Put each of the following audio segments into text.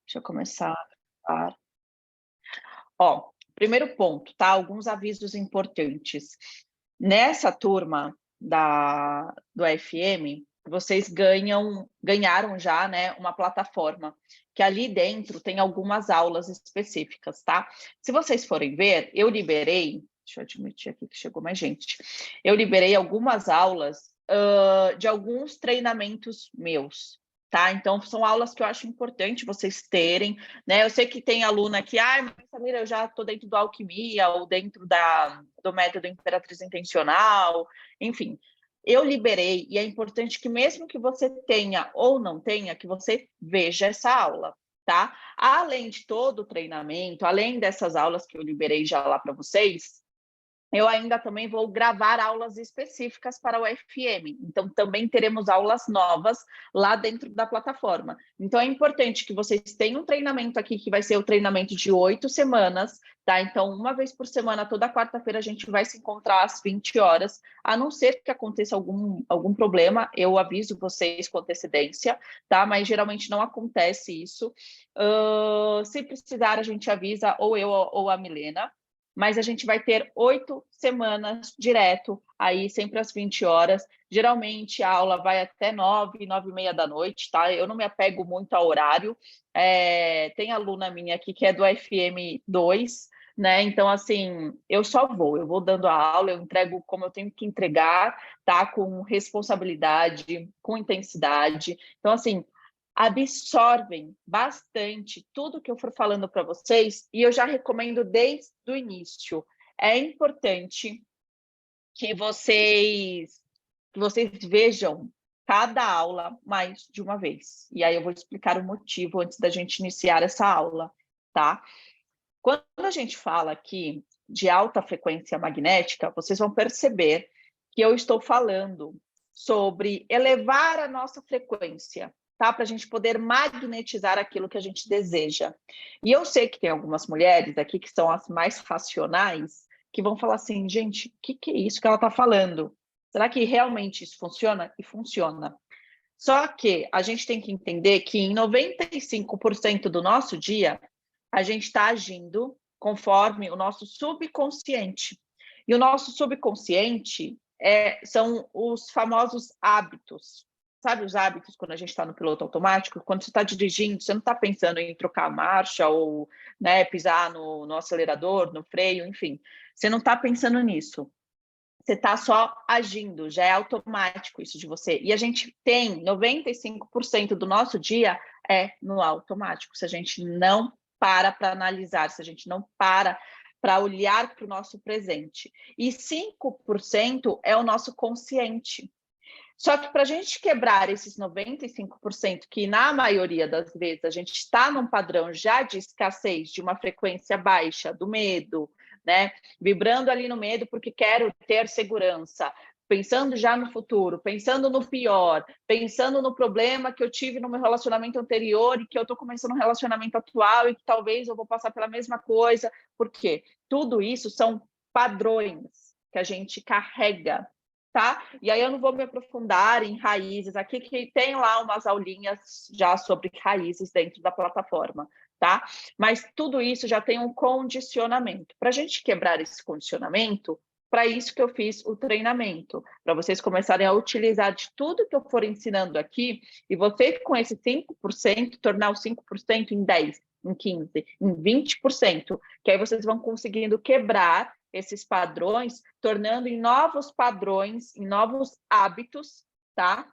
Deixa eu começar. Ó, primeiro ponto, tá? Alguns avisos importantes. Nessa turma do FM, vocês ganharam já, né, uma plataforma, que ali dentro tem algumas aulas específicas, tá? Se vocês forem ver, eu liberei, deixa eu admitir aqui que chegou mais gente, eu liberei algumas aulas de alguns treinamentos meus, tá? Então, são aulas que eu acho importante vocês terem, né? Eu sei que tem aluna que, mas Samira, eu já estou dentro do Alquimia ou dentro do método Imperatriz Intencional, enfim. Eu liberei, e é importante que mesmo que você tenha ou não tenha, que você veja essa aula, tá? Além de todo o treinamento, além dessas aulas que eu liberei já lá para vocês, eu ainda também vou gravar aulas específicas para o FM. Então, também teremos aulas novas lá dentro da plataforma. Então, é importante que vocês tenham um treinamento aqui, que vai ser o treinamento de 8 semanas, tá? Então, uma vez por semana, toda quarta-feira, a gente vai se encontrar às 20 horas, a não ser que aconteça algum problema, eu aviso vocês com antecedência, tá? Mas geralmente não acontece isso. Se precisar, a gente avisa, ou eu ou a Milena. Mas a gente vai ter 8 semanas direto, aí sempre às 20 horas. Geralmente a aula vai até 9, 9h30 da noite, tá? Eu não me apego muito ao horário. Tem aluna minha aqui que é do FM2, né? Então, assim, eu vou dando a aula, eu entrego como eu tenho que entregar, tá? Com responsabilidade, com intensidade. Então, assim, absorvem bastante tudo que eu for falando para vocês, e eu já recomendo desde o início. É importante que vocês vejam cada aula mais de uma vez. E aí eu vou explicar o motivo antes da gente iniciar essa aula, tá? Quando a gente fala aqui de alta frequência magnética, vocês vão perceber que eu estou falando sobre elevar a nossa frequência, tá? Para a gente poder magnetizar aquilo que a gente deseja. E eu sei que tem algumas mulheres aqui que são as mais racionais, que vão falar assim, gente, o que é isso que ela está falando? Será que realmente isso funciona? E funciona. Só que a gente tem que entender que em 95% do nosso dia, a gente está agindo conforme o nosso subconsciente. E o nosso subconsciente são os famosos hábitos. Sabe os hábitos quando a gente está no piloto automático? Quando você está dirigindo, você não está pensando em trocar a marcha ou, né, pisar no acelerador, no freio, enfim. Você não está pensando nisso. Você está só agindo, já é automático isso de você. E a gente tem 95% do nosso dia no automático. Se a gente não para analisar, se a gente não para olhar para o nosso presente. E 5% é o nosso consciente. Só que para a gente quebrar esses 95%, que na maioria das vezes a gente está num padrão já de escassez, de uma frequência baixa, do medo, né? Vibrando ali no medo porque quero ter segurança, pensando já no futuro, pensando no pior, pensando no problema que eu tive no meu relacionamento anterior e que eu estou começando um relacionamento atual e que talvez eu vou passar pela mesma coisa. Por quê? Tudo isso são padrões que a gente carrega, tá? E aí eu não vou me aprofundar em raízes aqui, que tem lá umas aulinhas já sobre raízes dentro da plataforma, tá? Mas tudo isso já tem um condicionamento. Para a gente quebrar esse condicionamento, para isso que eu fiz o treinamento, para vocês começarem a utilizar de tudo que eu for ensinando aqui, e você com esse 5%, tornar os 5% em 10%, em 15%, em 20%, que aí vocês vão conseguindo quebrar esses padrões, tornando em novos padrões, em novos hábitos, tá?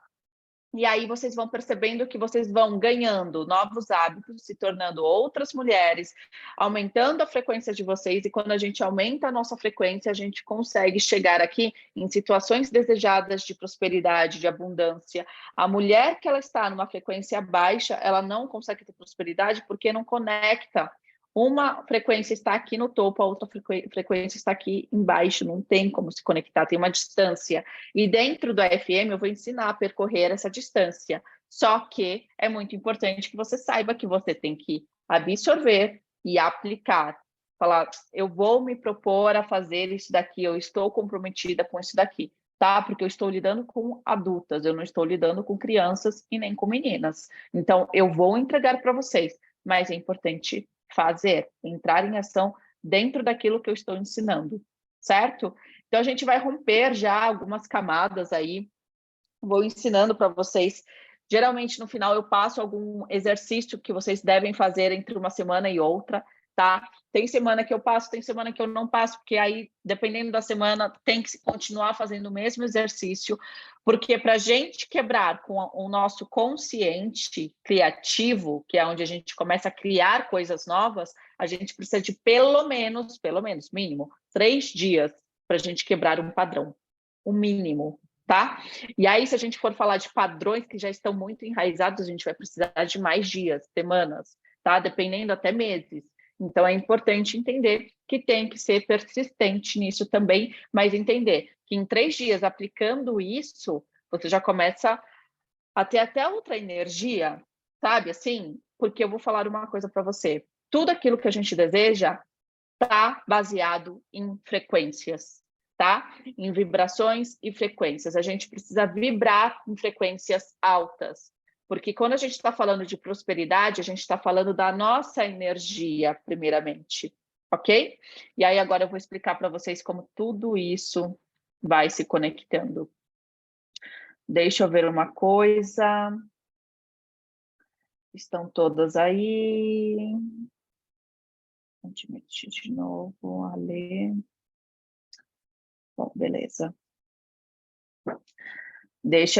E aí vocês vão percebendo que vocês vão ganhando novos hábitos, se tornando outras mulheres, aumentando a frequência de vocês, e quando a gente aumenta a nossa frequência, a gente consegue chegar aqui em situações desejadas de prosperidade, de abundância. A mulher que ela está numa frequência baixa, ela não consegue ter prosperidade porque não conecta. Uma frequência está aqui no topo, a outra frequência está aqui embaixo, não tem como se conectar, tem uma distância. E dentro do AFM eu vou ensinar a percorrer essa distância. Só que é muito importante que você saiba que você tem que absorver e aplicar. Falar, eu vou me propor a fazer isso daqui, eu estou comprometida com isso daqui, tá? Porque eu estou lidando com adultas, eu não estou lidando com crianças e nem com meninas. Então, eu vou entregar para vocês. mas é importante fazer, entrar em ação dentro daquilo que eu estou ensinando, certo? Então, a gente vai romper já algumas camadas aí, vou ensinando para vocês. Geralmente, no final, eu passo algum exercício que vocês devem fazer entre uma semana e outra, tá? Tem semana que eu passo, tem semana que eu não passo, porque aí, dependendo da semana, tem que continuar fazendo o mesmo exercício, porque para a gente quebrar com o nosso consciente criativo, que é onde a gente começa a criar coisas novas, a gente precisa de pelo menos, mínimo, 3 dias para a gente quebrar um padrão, o mínimo, tá? E aí, se a gente for falar de padrões que já estão muito enraizados, a gente vai precisar de mais dias, semanas, tá? Dependendo até meses. Então, é importante entender que tem que ser persistente nisso também, mas entender que em 3 dias, aplicando isso, você já começa a ter até outra energia, sabe? Assim, porque eu vou falar uma coisa para você. Tudo aquilo que a gente deseja está baseado em frequências, tá? Em vibrações e frequências. A gente precisa vibrar em frequências altas, porque quando a gente está falando de prosperidade, a gente está falando da nossa energia, primeiramente, ok? E aí agora eu vou explicar para vocês como tudo isso vai se conectando. Deixa eu ver uma coisa. Estão todas aí. Admitir de novo, Ale. Bom, beleza.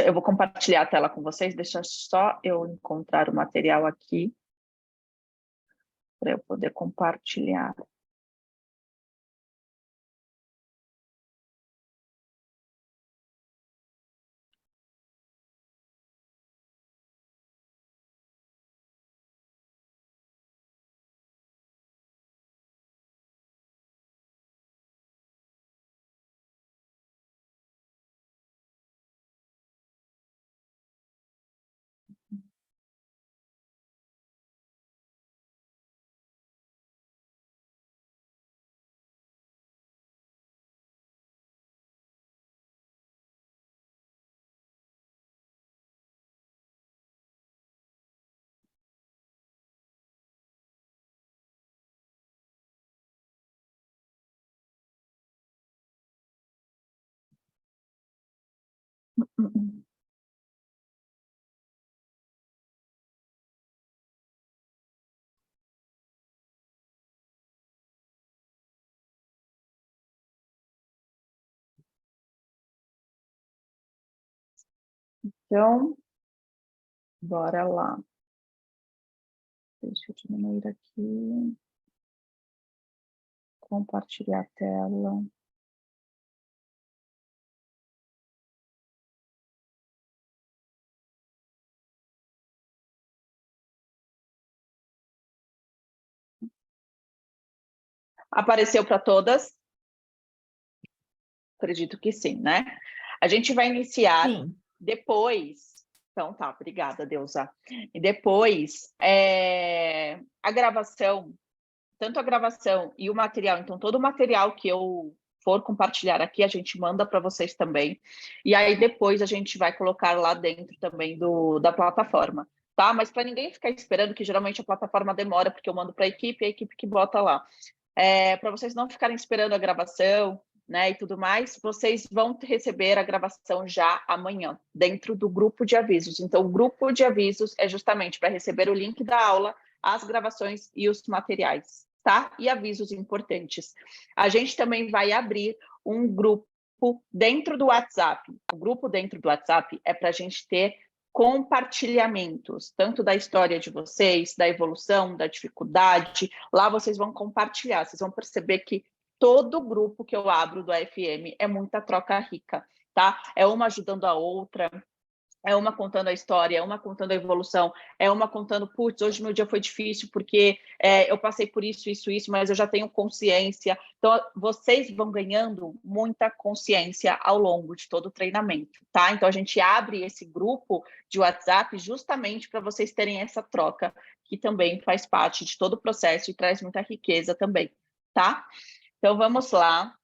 Eu vou compartilhar a tela com vocês, deixa só eu encontrar o material aqui para eu poder compartilhar. Então, bora lá. Deixa eu diminuir aqui. Compartilhar a tela. Apareceu para todas? Acredito que sim, né? A gente vai iniciar depois. Então tá, obrigada, Deusa. E depois, a gravação, tanto a gravação e o material, então todo o material que eu for compartilhar aqui, a gente manda para vocês também. E aí depois a gente vai colocar lá dentro também da plataforma, tá? Mas para ninguém ficar esperando, que geralmente a plataforma demora, porque eu mando para a equipe que bota lá. Para vocês não ficarem esperando a gravação, né, e tudo mais, vocês vão receber a gravação já amanhã, dentro do grupo de avisos. Então, o grupo de avisos é justamente para receber o link da aula, as gravações e os materiais, tá? E avisos importantes. A gente também vai abrir um grupo dentro do WhatsApp. O grupo dentro do WhatsApp é para a gente ter compartilhamentos, tanto da história de vocês, da evolução, da dificuldade. Lá vocês vão compartilhar, vocês vão perceber que todo grupo que eu abro do AFM é muita troca rica, tá? É uma ajudando a outra, é uma contando a história, é uma contando a evolução, é uma contando, putz, hoje meu dia foi difícil porque eu passei por isso, mas eu já tenho consciência. Então, vocês vão ganhando muita consciência ao longo de todo o treinamento, tá? Então, a gente abre esse grupo de WhatsApp justamente para vocês terem essa troca, que também faz parte de todo o processo e traz muita riqueza também, tá? Então, vamos lá.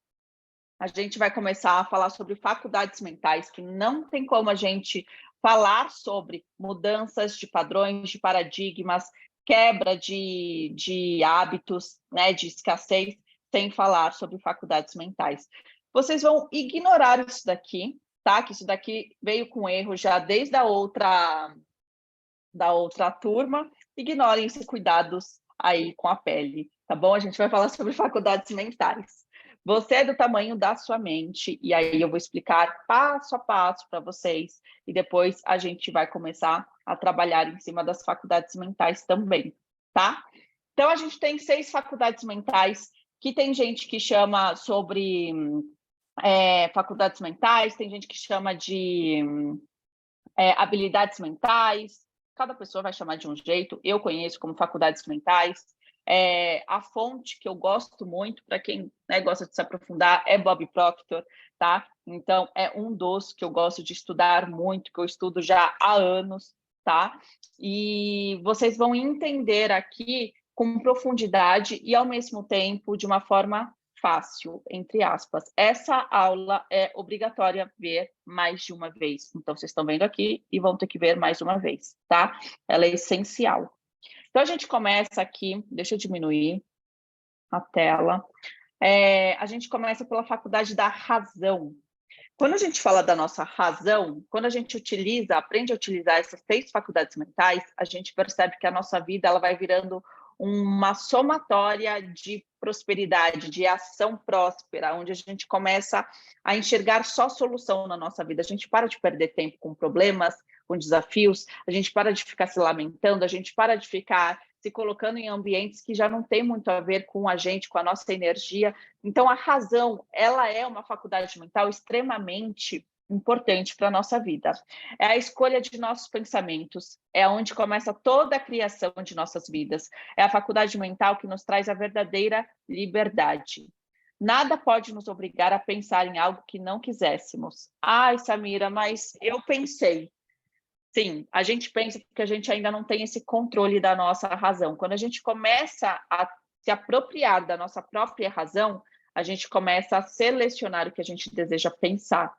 A gente vai começar a falar sobre faculdades mentais, que não tem como a gente falar sobre mudanças de padrões, de paradigmas, quebra de hábitos, né, de escassez, sem falar sobre faculdades mentais. Vocês vão ignorar isso daqui, tá? Que isso daqui veio com erro já desde a outra turma. Ignorem esses cuidados aí com a pele, tá bom? A gente vai falar sobre faculdades mentais. Você é do tamanho da sua mente, e aí eu vou explicar passo a passo para vocês, e depois a gente vai começar a trabalhar em cima das faculdades mentais também, tá? Então, a gente tem 6 faculdades mentais, que tem gente que chama sobre faculdades mentais, tem gente que chama de habilidades mentais, cada pessoa vai chamar de um jeito, eu conheço como faculdades mentais. A fonte que eu gosto muito, para quem, né, gosta de se aprofundar, é Bob Proctor, tá? Então, é um dos que eu gosto de estudar muito, que eu estudo já há anos, tá? E vocês vão entender aqui com profundidade e, ao mesmo tempo, de uma forma fácil, entre aspas. Essa aula é obrigatória ver mais de uma vez. Então, vocês estão vendo aqui e vão ter que ver mais uma vez, tá? Ela é essencial. Então, a gente começa aqui, deixa eu diminuir a tela. A gente começa pela faculdade da razão. Quando a gente fala da nossa razão, quando a gente aprende a utilizar essas 6 faculdades mentais, a gente percebe que a nossa vida ela vai virando uma somatória de prosperidade, de ação próspera, onde a gente começa a enxergar só solução na nossa vida. A gente para de perder tempo com problemas, com desafios, a gente para de ficar se lamentando, a gente para de ficar se colocando em ambientes que já não tem muito a ver com a gente, com a nossa energia. Então, a razão, ela é uma faculdade mental extremamente importante para a nossa vida. É a escolha de nossos pensamentos, é onde começa toda a criação de nossas vidas. É a faculdade mental que nos traz a verdadeira liberdade. Nada pode nos obrigar a pensar em algo que não quiséssemos. Ai, Samira, mas eu pensei. Sim, a gente pensa porque a gente ainda não tem esse controle da nossa razão. Quando a gente começa a se apropriar da nossa própria razão, a gente começa a selecionar o que a gente deseja pensar.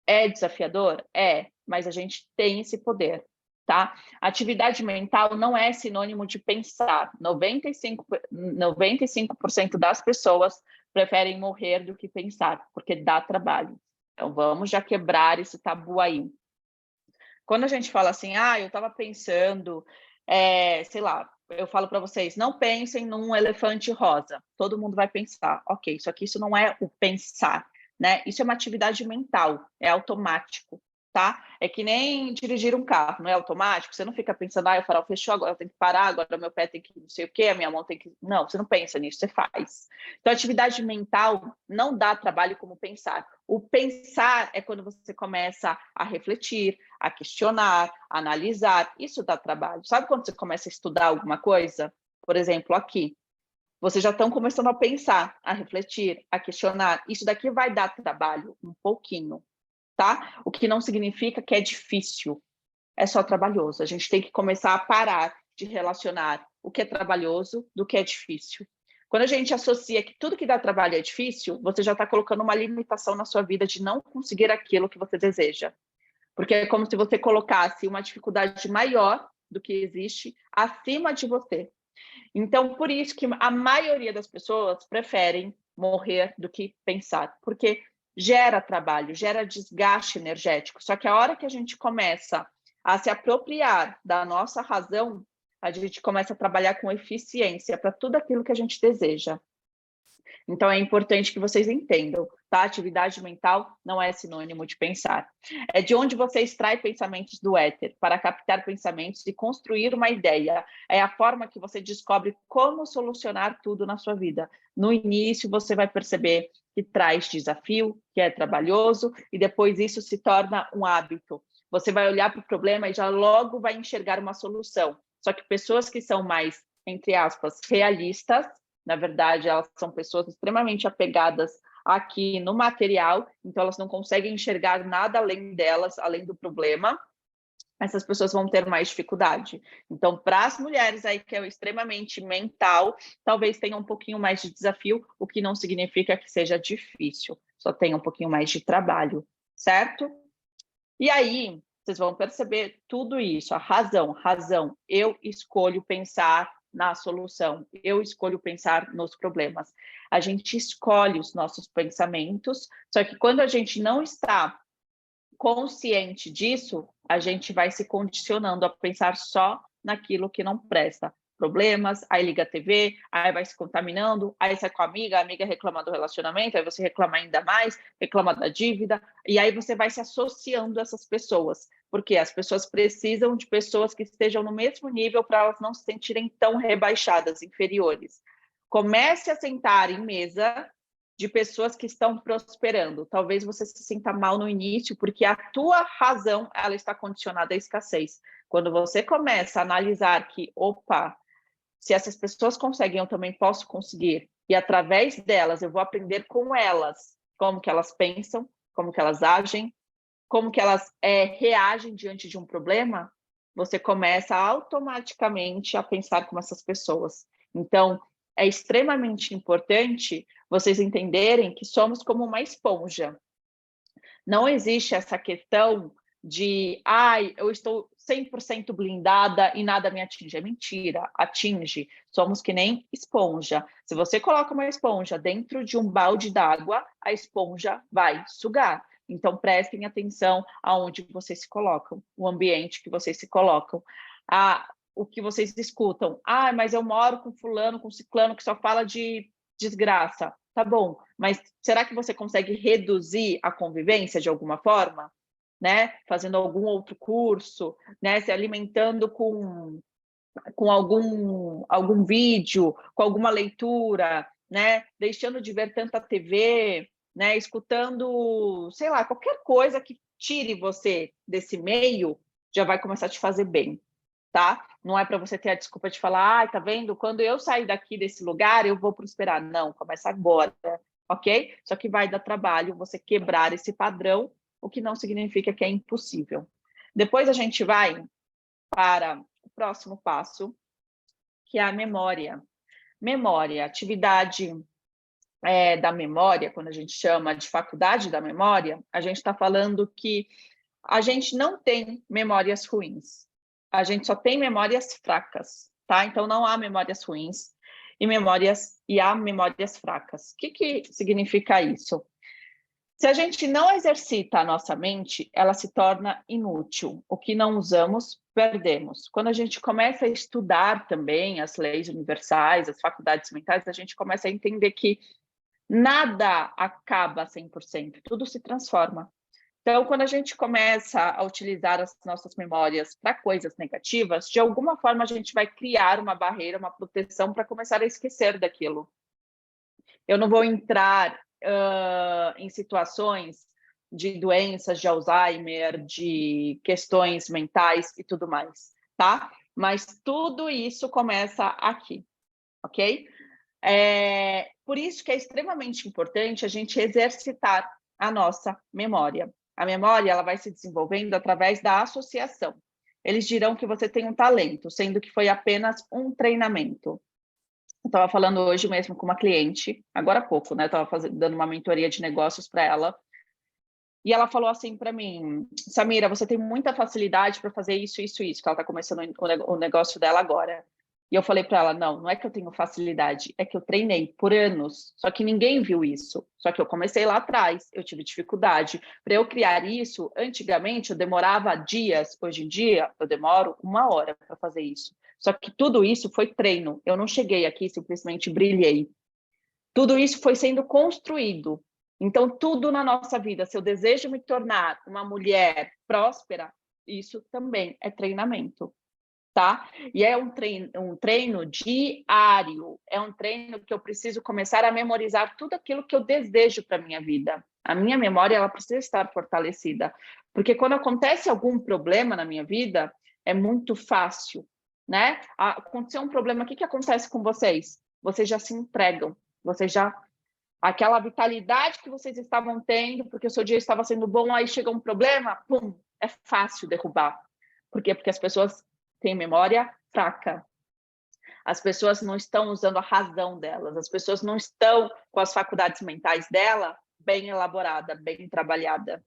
É desafiador? É, mas a gente tem esse poder, tá? Atividade mental não é sinônimo de pensar. 95% das pessoas preferem morrer do que pensar, porque dá trabalho. Então, vamos já quebrar esse tabu aí. Quando a gente fala assim, eu estava pensando, sei lá, eu falo para vocês, não pensem num elefante rosa. Todo mundo vai pensar, ok, isso não é o pensar, né? Isso é uma atividade mental, é automático, tá? É que nem dirigir um carro, não é automático? Você não fica pensando, o farol fechou, agora eu tenho que parar, agora meu pé tem que não sei o quê, a minha mão tem que... Não, você não pensa nisso, você faz. Então, atividade mental não dá trabalho como pensar. O pensar é quando você começa a refletir, a questionar, a analisar. Isso dá trabalho. Sabe quando você começa a estudar alguma coisa? Por exemplo, aqui. Vocês já estão começando a pensar, a refletir, a questionar. Isso daqui vai dar trabalho, um pouquinho, tá? O que não significa que é difícil. É só trabalhoso. A gente tem que começar a parar de relacionar o que é trabalhoso do que é difícil. Quando a gente associa que tudo que dá trabalho é difícil, você já está colocando uma limitação na sua vida de não conseguir aquilo que você deseja. Porque é como se você colocasse uma dificuldade maior do que existe acima de você. Então, por isso que a maioria das pessoas preferem morrer do que pensar, porque gera trabalho, gera desgaste energético. Só que a hora que a gente começa a se apropriar da nossa razão, a gente começa a trabalhar com eficiência para tudo aquilo que a gente deseja. Então, é importante que vocês entendam, tá? Atividade mental não é sinônimo de pensar. É de onde você extrai pensamentos do éter para captar pensamentos e construir uma ideia. É a forma que você descobre como solucionar tudo na sua vida. No início, você vai perceber que traz desafio, que é trabalhoso, e depois isso se torna um hábito. Você vai olhar para o problema e já logo vai enxergar uma solução. Só que pessoas que são mais, entre aspas, realistas, na verdade, elas são pessoas extremamente apegadas aqui no material, então elas não conseguem enxergar nada além delas, além do problema. Essas pessoas vão ter mais dificuldade. Então, para as mulheres aí que é extremamente mental, talvez tenha um pouquinho mais de desafio, o que não significa que seja difícil, só tem um pouquinho mais de trabalho, certo? E aí, vocês vão perceber tudo isso, a razão, eu escolho pensar na solução, eu escolho pensar nos problemas. A gente escolhe os nossos pensamentos, só que quando a gente não está consciente disso, a gente vai se condicionando a pensar só naquilo que não presta. Problemas, aí liga a TV, aí vai se contaminando, aí sai com a amiga reclama do relacionamento, aí você reclama ainda mais, reclama da dívida, e aí você vai se associando a essas pessoas, porque as pessoas precisam de pessoas que estejam no mesmo nível para elas não se sentirem tão rebaixadas, inferiores. Comece a sentar em mesa de pessoas que estão prosperando. Talvez você se sinta mal no início, porque a tua razão ela está condicionada à escassez. Quando você começa a analisar que, opa, se essas pessoas conseguem, eu também posso conseguir. E através delas, eu vou aprender com elas, como que elas pensam, como que elas agem, como que elas reagem diante de um problema, você começa automaticamente a pensar como essas pessoas. Então, é extremamente importante vocês entenderem que somos como uma esponja. Não existe essa questão de, eu estou 100% blindada e nada me atinge. É mentira, atinge. Somos que nem esponja. Se você coloca uma esponja dentro de um balde d'água, a esponja vai sugar. Então, prestem atenção aonde vocês se colocam, o ambiente que vocês se colocam. O que vocês escutam. Mas eu moro com fulano, com ciclano, que só fala de desgraça. Tá bom, mas será que você consegue reduzir a convivência de alguma forma? Né? Fazendo algum outro curso, né? Se alimentando com algum vídeo, com alguma leitura, né? Deixando de ver tanta TV, né? Escutando, sei lá, qualquer coisa que tire você desse meio, já vai começar a te fazer bem, tá? Não é para você ter a desculpa de falar, tá vendo? Quando eu sair daqui desse lugar, eu vou prosperar. Não, começa agora, ok? Só que vai dar trabalho você quebrar esse padrão, o que não significa que é impossível. Depois a gente vai para o próximo passo, que é a memória. Memória, atividade da memória, quando a gente chama de faculdade da memória, a gente está falando que a gente não tem memórias ruins. A gente só tem memórias fracas, tá? Então, não há memórias ruins e há memórias fracas. O que significa isso? Se a gente não exercita a nossa mente, ela se torna inútil. O que não usamos, perdemos. Quando a gente começa a estudar também as leis universais, as faculdades mentais, a gente começa a entender que nada acaba 100%, tudo se transforma. Então, quando a gente começa a utilizar as nossas memórias para coisas negativas, de alguma forma a gente vai criar uma barreira, uma proteção para começar a esquecer daquilo. Eu não vou entrar em situações de doenças de Alzheimer, de questões mentais e tudo mais, tá? Mas tudo isso começa aqui, ok? Por isso que é extremamente importante a gente exercitar a nossa memória. A memória ela vai se desenvolvendo através da associação. Eles dirão que você tem um talento, sendo que foi apenas um treinamento. Eu estava falando hoje mesmo com uma cliente, agora há pouco, né? Estava dando uma mentoria de negócios para ela. E ela falou assim para mim, Samira, você tem muita facilidade para fazer isso, isso, isso, que ela está começando o negócio dela agora. E eu falei para ela, não é que eu tenho facilidade, é que eu treinei por anos, só que ninguém viu isso. Só que eu comecei lá atrás, eu tive dificuldade. Para eu criar isso, antigamente eu demorava dias, hoje em dia eu demoro 1 hora para fazer isso. Só que tudo isso foi treino, eu não cheguei aqui simplesmente brilhei. Tudo isso foi sendo construído. Então, tudo na nossa vida, se eu desejo me tornar uma mulher próspera, isso também é treinamento. Tá? E é um treino diário, é um treino que eu preciso começar a memorizar tudo aquilo que eu desejo para a minha vida. A minha memória ela precisa estar fortalecida, porque quando acontece algum problema na minha vida, é muito fácil, né? Aconteceu um problema, o que acontece com vocês? Vocês já se entregam, vocês já... Aquela vitalidade que vocês estavam tendo, porque o seu dia estava sendo bom, aí chega um problema, pum, é fácil derrubar. Por quê? Porque as pessoas têm memória fraca. As pessoas não estão usando a razão delas, as pessoas não estão com as faculdades mentais dela bem elaborada, bem trabalhada.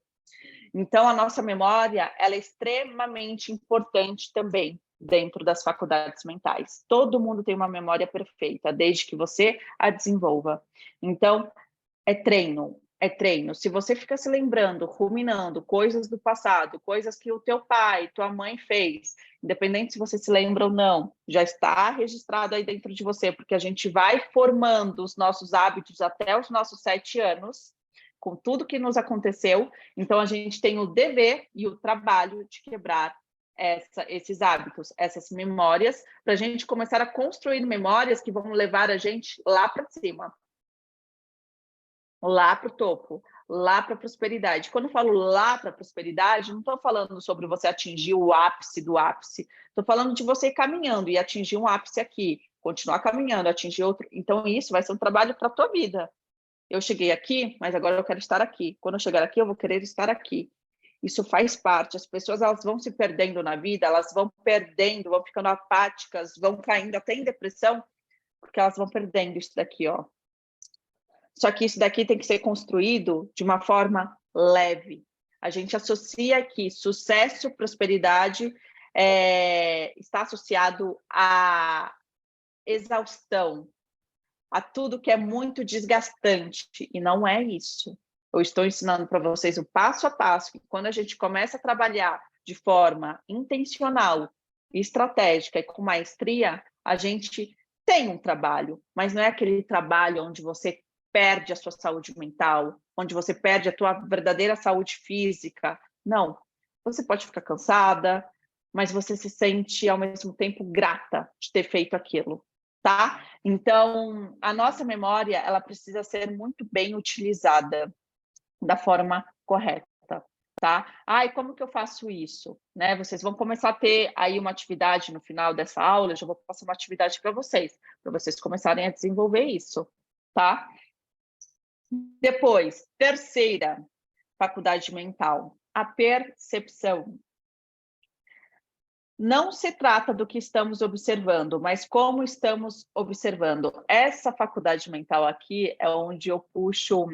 Então, a nossa memória, ela é extremamente importante também dentro das faculdades mentais. Todo mundo tem uma memória perfeita, desde que você a desenvolva. Então, é treino, é treino. Se você fica se lembrando, ruminando coisas do passado, coisas que o teu pai, tua mãe fez, independente se você se lembra ou não, já está registrado aí dentro de você, porque a gente vai formando os nossos hábitos até os nossos 7 anos, com tudo que nos aconteceu. Então, a gente tem o dever e o trabalho de quebrar esses hábitos, essas memórias, para a gente começar a construir memórias que vão levar a gente lá para cima, lá para o topo, lá para a prosperidade. Quando eu falo lá para a prosperidade, não estou falando sobre você atingir o ápice do ápice, estou falando de você ir caminhando e atingir um ápice aqui, continuar caminhando, atingir outro. Então, isso vai ser um trabalho para a tua vida. Eu cheguei aqui, mas agora eu quero estar aqui. Quando eu chegar aqui, eu vou querer estar aqui. Isso faz parte. As pessoas, elas vão se perdendo na vida, elas vão perdendo, vão ficando apáticas, vão caindo até em depressão, porque elas vão perdendo isso daqui, ó. Só que isso daqui tem que ser construído de uma forma leve. A gente associa que sucesso, prosperidade está associado à exaustão, a tudo que é muito desgastante, e não é isso. Eu estou ensinando para vocês o passo a passo, que quando a gente começa a trabalhar de forma intencional, estratégica e com maestria, a gente tem um trabalho, mas não é aquele trabalho onde você perde a sua saúde mental, onde você perde a tua verdadeira saúde física. Não. Você pode ficar cansada, mas você se sente, ao mesmo tempo, grata de ter feito aquilo. Tá? Então, a nossa memória, ela precisa ser muito bem utilizada da forma correta, tá? E como que eu faço isso? Né? Vocês vão começar a ter aí uma atividade no final dessa aula, eu já vou passar uma atividade para vocês começarem a desenvolver isso, tá? Depois, terceira faculdade mental, a percepção. Não se trata do que estamos observando, mas como estamos observando. Essa faculdade mental aqui é onde eu puxo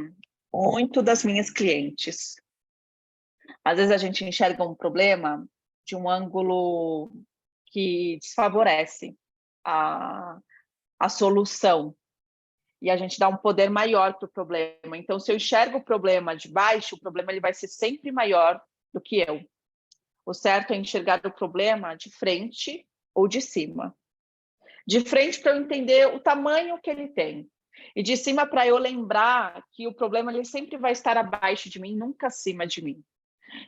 muito das minhas clientes. Às vezes a gente enxerga um problema de um ângulo que desfavorece a solução. E a gente dá um poder maior para o problema. Então, se eu enxergo o problema de baixo, o problema ele vai ser sempre maior do que eu. O certo é enxergar o problema de frente ou de cima. De frente para eu entender o tamanho que ele tem. E de cima para eu lembrar que o problema ele sempre vai estar abaixo de mim, nunca acima de mim.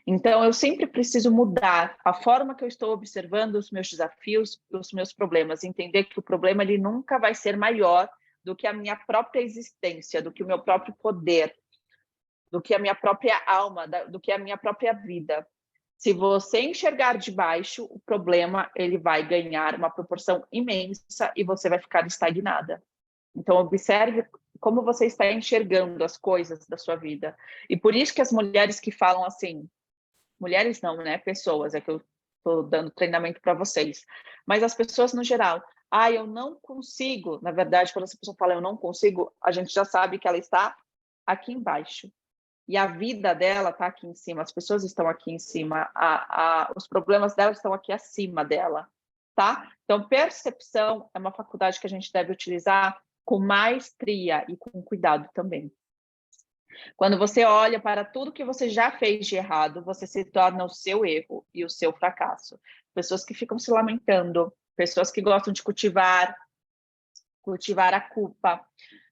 Então, eu sempre preciso mudar a forma que eu estou observando os meus desafios, os meus problemas. Entender que o problema ele nunca vai ser maior do que a minha própria existência, do que o meu próprio poder, do que a minha própria alma, do que a minha própria vida. Se você enxergar de baixo, o problema ele vai ganhar uma proporção imensa e você vai ficar estagnada. Então, observe como você está enxergando as coisas da sua vida. E por isso que as mulheres que falam assim, mulheres não, né? Pessoas, é que eu estou dando treinamento para vocês. Mas as pessoas no geral, eu não consigo. Na verdade, quando essa pessoa fala eu não consigo, a gente já sabe que ela está aqui embaixo. E a vida dela está aqui em cima, as pessoas estão aqui em cima, os problemas dela estão aqui acima dela, tá? Então, percepção é uma faculdade que a gente deve utilizar com maestria e com cuidado também. Quando você olha para tudo que você já fez de errado, você se torna o seu erro e o seu fracasso. Pessoas que ficam se lamentando, pessoas que gostam de cultivar a culpa,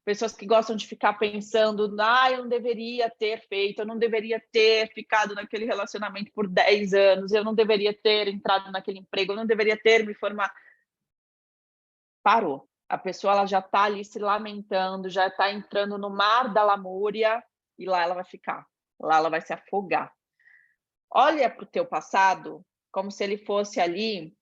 pessoas que gostam de ficar pensando, eu não deveria ter feito, eu não deveria ter ficado naquele relacionamento por 10 anos, eu não deveria ter entrado naquele emprego, eu não deveria ter me formado. Parou. A pessoa ela já está ali se lamentando, já está entrando no mar da lamúria e lá ela vai ficar, lá ela vai se afogar. Olha para o teu passado como se ele fosse ali,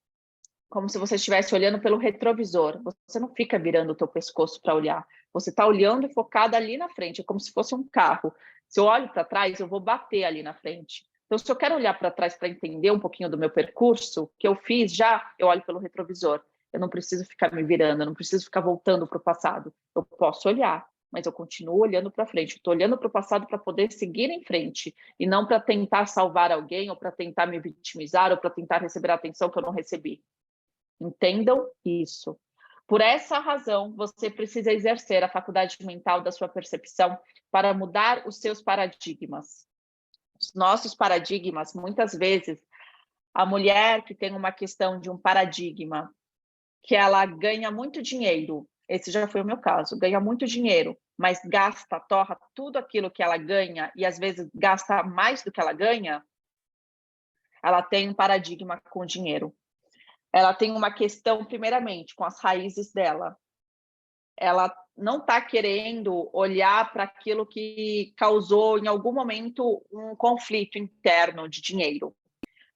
como se você estivesse olhando pelo retrovisor. Você não fica virando o teu pescoço para olhar. Você está olhando e focada ali na frente, é como se fosse um carro. Se eu olho para trás, eu vou bater ali na frente. Então, se eu quero olhar para trás para entender um pouquinho do meu percurso, que eu fiz já, eu olho pelo retrovisor. Eu não preciso ficar me virando, eu não preciso ficar voltando para o passado. Eu posso olhar, mas eu continuo olhando para frente, estou olhando para o passado para poder seguir em frente, e não para tentar salvar alguém, ou para tentar me vitimizar, ou para tentar receber a atenção que eu não recebi. Entendam isso. Por essa razão, você precisa exercer a faculdade mental da sua percepção para mudar os seus paradigmas. Os nossos paradigmas, muitas vezes, a mulher que tem uma questão de um paradigma, que ela ganha muito dinheiro, esse já foi o meu caso, ganha muito dinheiro, mas gasta, torra tudo aquilo que ela ganha e às vezes gasta mais do que ela ganha, ela tem um paradigma com o dinheiro. Ela tem uma questão, primeiramente, com as raízes dela. Ela não está querendo olhar para aquilo que causou, em algum momento, um conflito interno de dinheiro.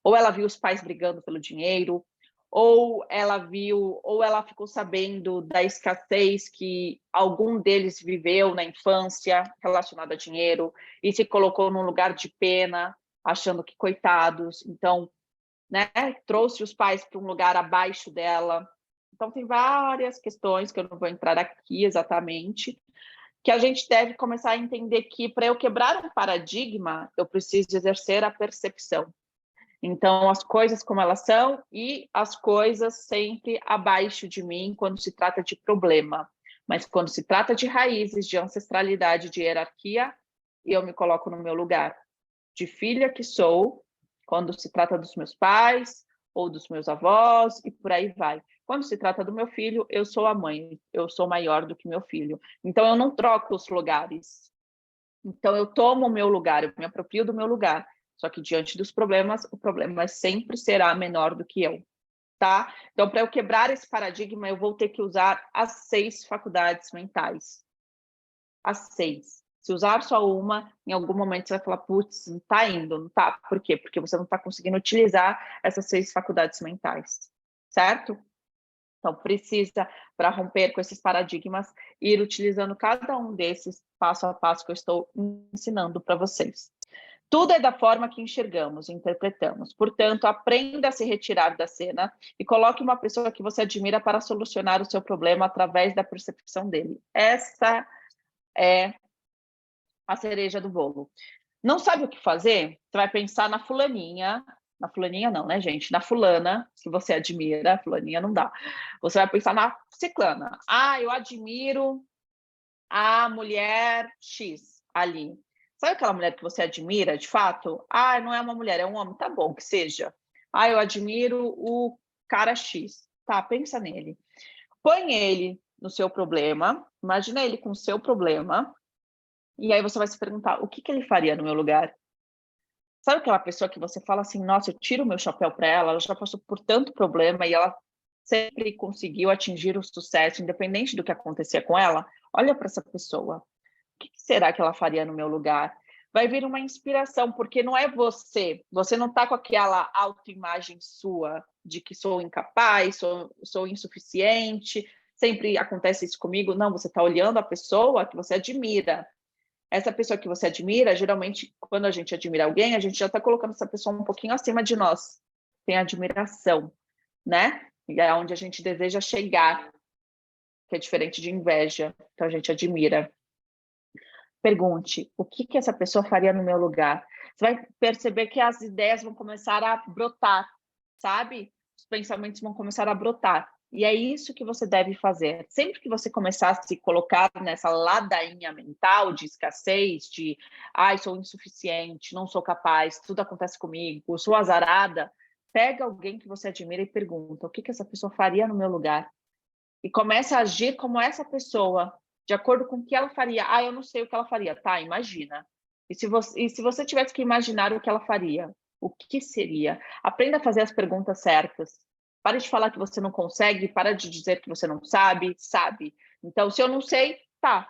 Ou ela viu os pais brigando pelo dinheiro, ou ela ficou sabendo da escassez que algum deles viveu na infância relacionada a dinheiro e se colocou num lugar de pena, achando que coitados. Então, né, trouxe os pais para um lugar abaixo dela. Então, tem várias questões que eu não vou entrar aqui exatamente, que a gente deve começar a entender que, para eu quebrar um paradigma, eu preciso exercer a percepção. Então, as coisas como elas são e as coisas sempre abaixo de mim quando se trata de problema. Mas quando se trata de raízes, de ancestralidade, de hierarquia, eu me coloco no meu lugar de filha que sou, quando se trata dos meus pais ou dos meus avós e por aí vai. Quando se trata do meu filho, eu sou a mãe, eu sou maior do que meu filho. Então, eu não troco os lugares. Então, eu tomo o meu lugar, eu me aproprio do meu lugar. Só que diante dos problemas, o problema sempre será menor do que eu, tá? Então, para eu quebrar esse paradigma, eu vou ter que usar as 6 faculdades mentais. As 6. Se usar só uma, em algum momento você vai falar, putz, não está indo, não está. Por quê? Porque você não está conseguindo utilizar essas 6 faculdades mentais, certo? Então, precisa, para romper com esses paradigmas, ir utilizando cada um desses passo a passo que eu estou ensinando para vocês. Tudo é da forma que enxergamos, interpretamos. Portanto, aprenda a se retirar da cena e coloque uma pessoa que você admira para solucionar o seu problema através da percepção dele. Essa é a cereja do bolo. Não sabe o que fazer? Você vai pensar na fulaninha não, né, gente? Na fulana, que você admira, fulaninha não dá. Você vai pensar na ciclana. Ah, eu admiro a mulher X ali. Sabe aquela mulher que você admira, de fato? Ah, não é uma mulher, é um homem. Tá bom, que seja. Ah, eu admiro o cara X. Tá, pensa nele. Põe ele no seu problema, imagina ele com o seu problema, e aí você vai se perguntar, o que ele faria no meu lugar? Sabe aquela pessoa que você fala assim, nossa, eu tiro o meu chapéu para ela já passou por tanto problema e ela sempre conseguiu atingir o sucesso, independente do que acontecia com ela? Olha para essa pessoa. O que será que ela faria no meu lugar? Vai vir uma inspiração, porque não é você não está com aquela autoimagem sua de que sou incapaz, sou insuficiente, sempre acontece isso comigo. Não, você está olhando a pessoa que você admira. Essa pessoa que você admira, geralmente, quando a gente admira alguém, a gente já está colocando essa pessoa um pouquinho acima de nós. Tem admiração, né? E é onde a gente deseja chegar, que é diferente de inveja. Então, a gente admira. Pergunte, o que essa pessoa faria no meu lugar? Você vai perceber que as ideias vão começar a brotar, sabe? Os pensamentos vão começar a brotar. E é isso que você deve fazer. Sempre que você começar a se colocar nessa ladainha mental de escassez, de ai, sou insuficiente, não sou capaz, tudo acontece comigo, sou azarada, pega alguém que você admira e pergunta, o que essa pessoa faria no meu lugar? E começa a agir como essa pessoa, de acordo com o que ela faria. Ah, eu não sei o que ela faria. Tá, imagina. E se você tivesse que imaginar o que ela faria, o que seria? Aprenda a fazer as perguntas certas. Pare de falar que você não consegue, para de dizer que você não sabe, sabe. Então, se eu não sei, tá.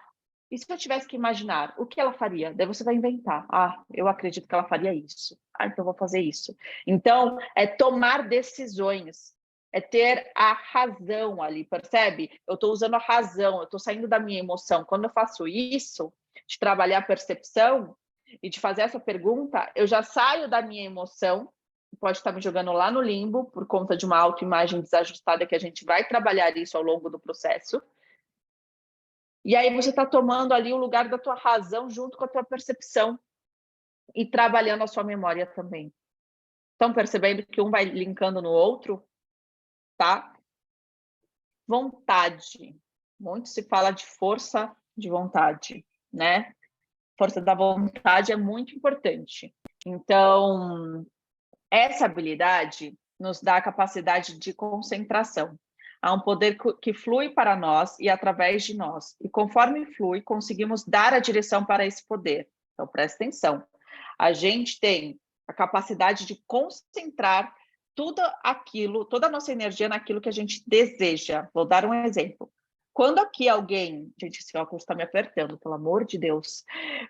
E se eu tivesse que imaginar, o que ela faria? Daí você vai inventar. Ah, eu acredito que ela faria isso. Ah, então eu vou fazer isso. Então, é tomar decisões, é ter a razão ali, percebe? Eu estou usando a razão, eu estou saindo da minha emoção. Quando eu faço isso, de trabalhar a percepção e de fazer essa pergunta, eu já saio da minha emoção, pode estar me jogando lá no limbo, por conta de uma autoimagem desajustada, que a gente vai trabalhar isso ao longo do processo. E aí você está tomando ali o lugar da tua razão junto com a tua percepção e trabalhando a sua memória também. Estão percebendo que um vai linkando no outro, tá? Vontade. Muito se fala de força de vontade, né? Força da vontade é muito importante. Então, essa habilidade nos dá a capacidade de concentração. Há um poder que flui para nós e através de nós. E conforme flui, conseguimos dar a direção para esse poder. Então, presta atenção. A gente tem a capacidade de concentrar tudo aquilo, toda a nossa energia naquilo que a gente deseja. Vou dar um exemplo. Quando aqui alguém... Gente, esse óculos está me apertando, pelo amor de Deus.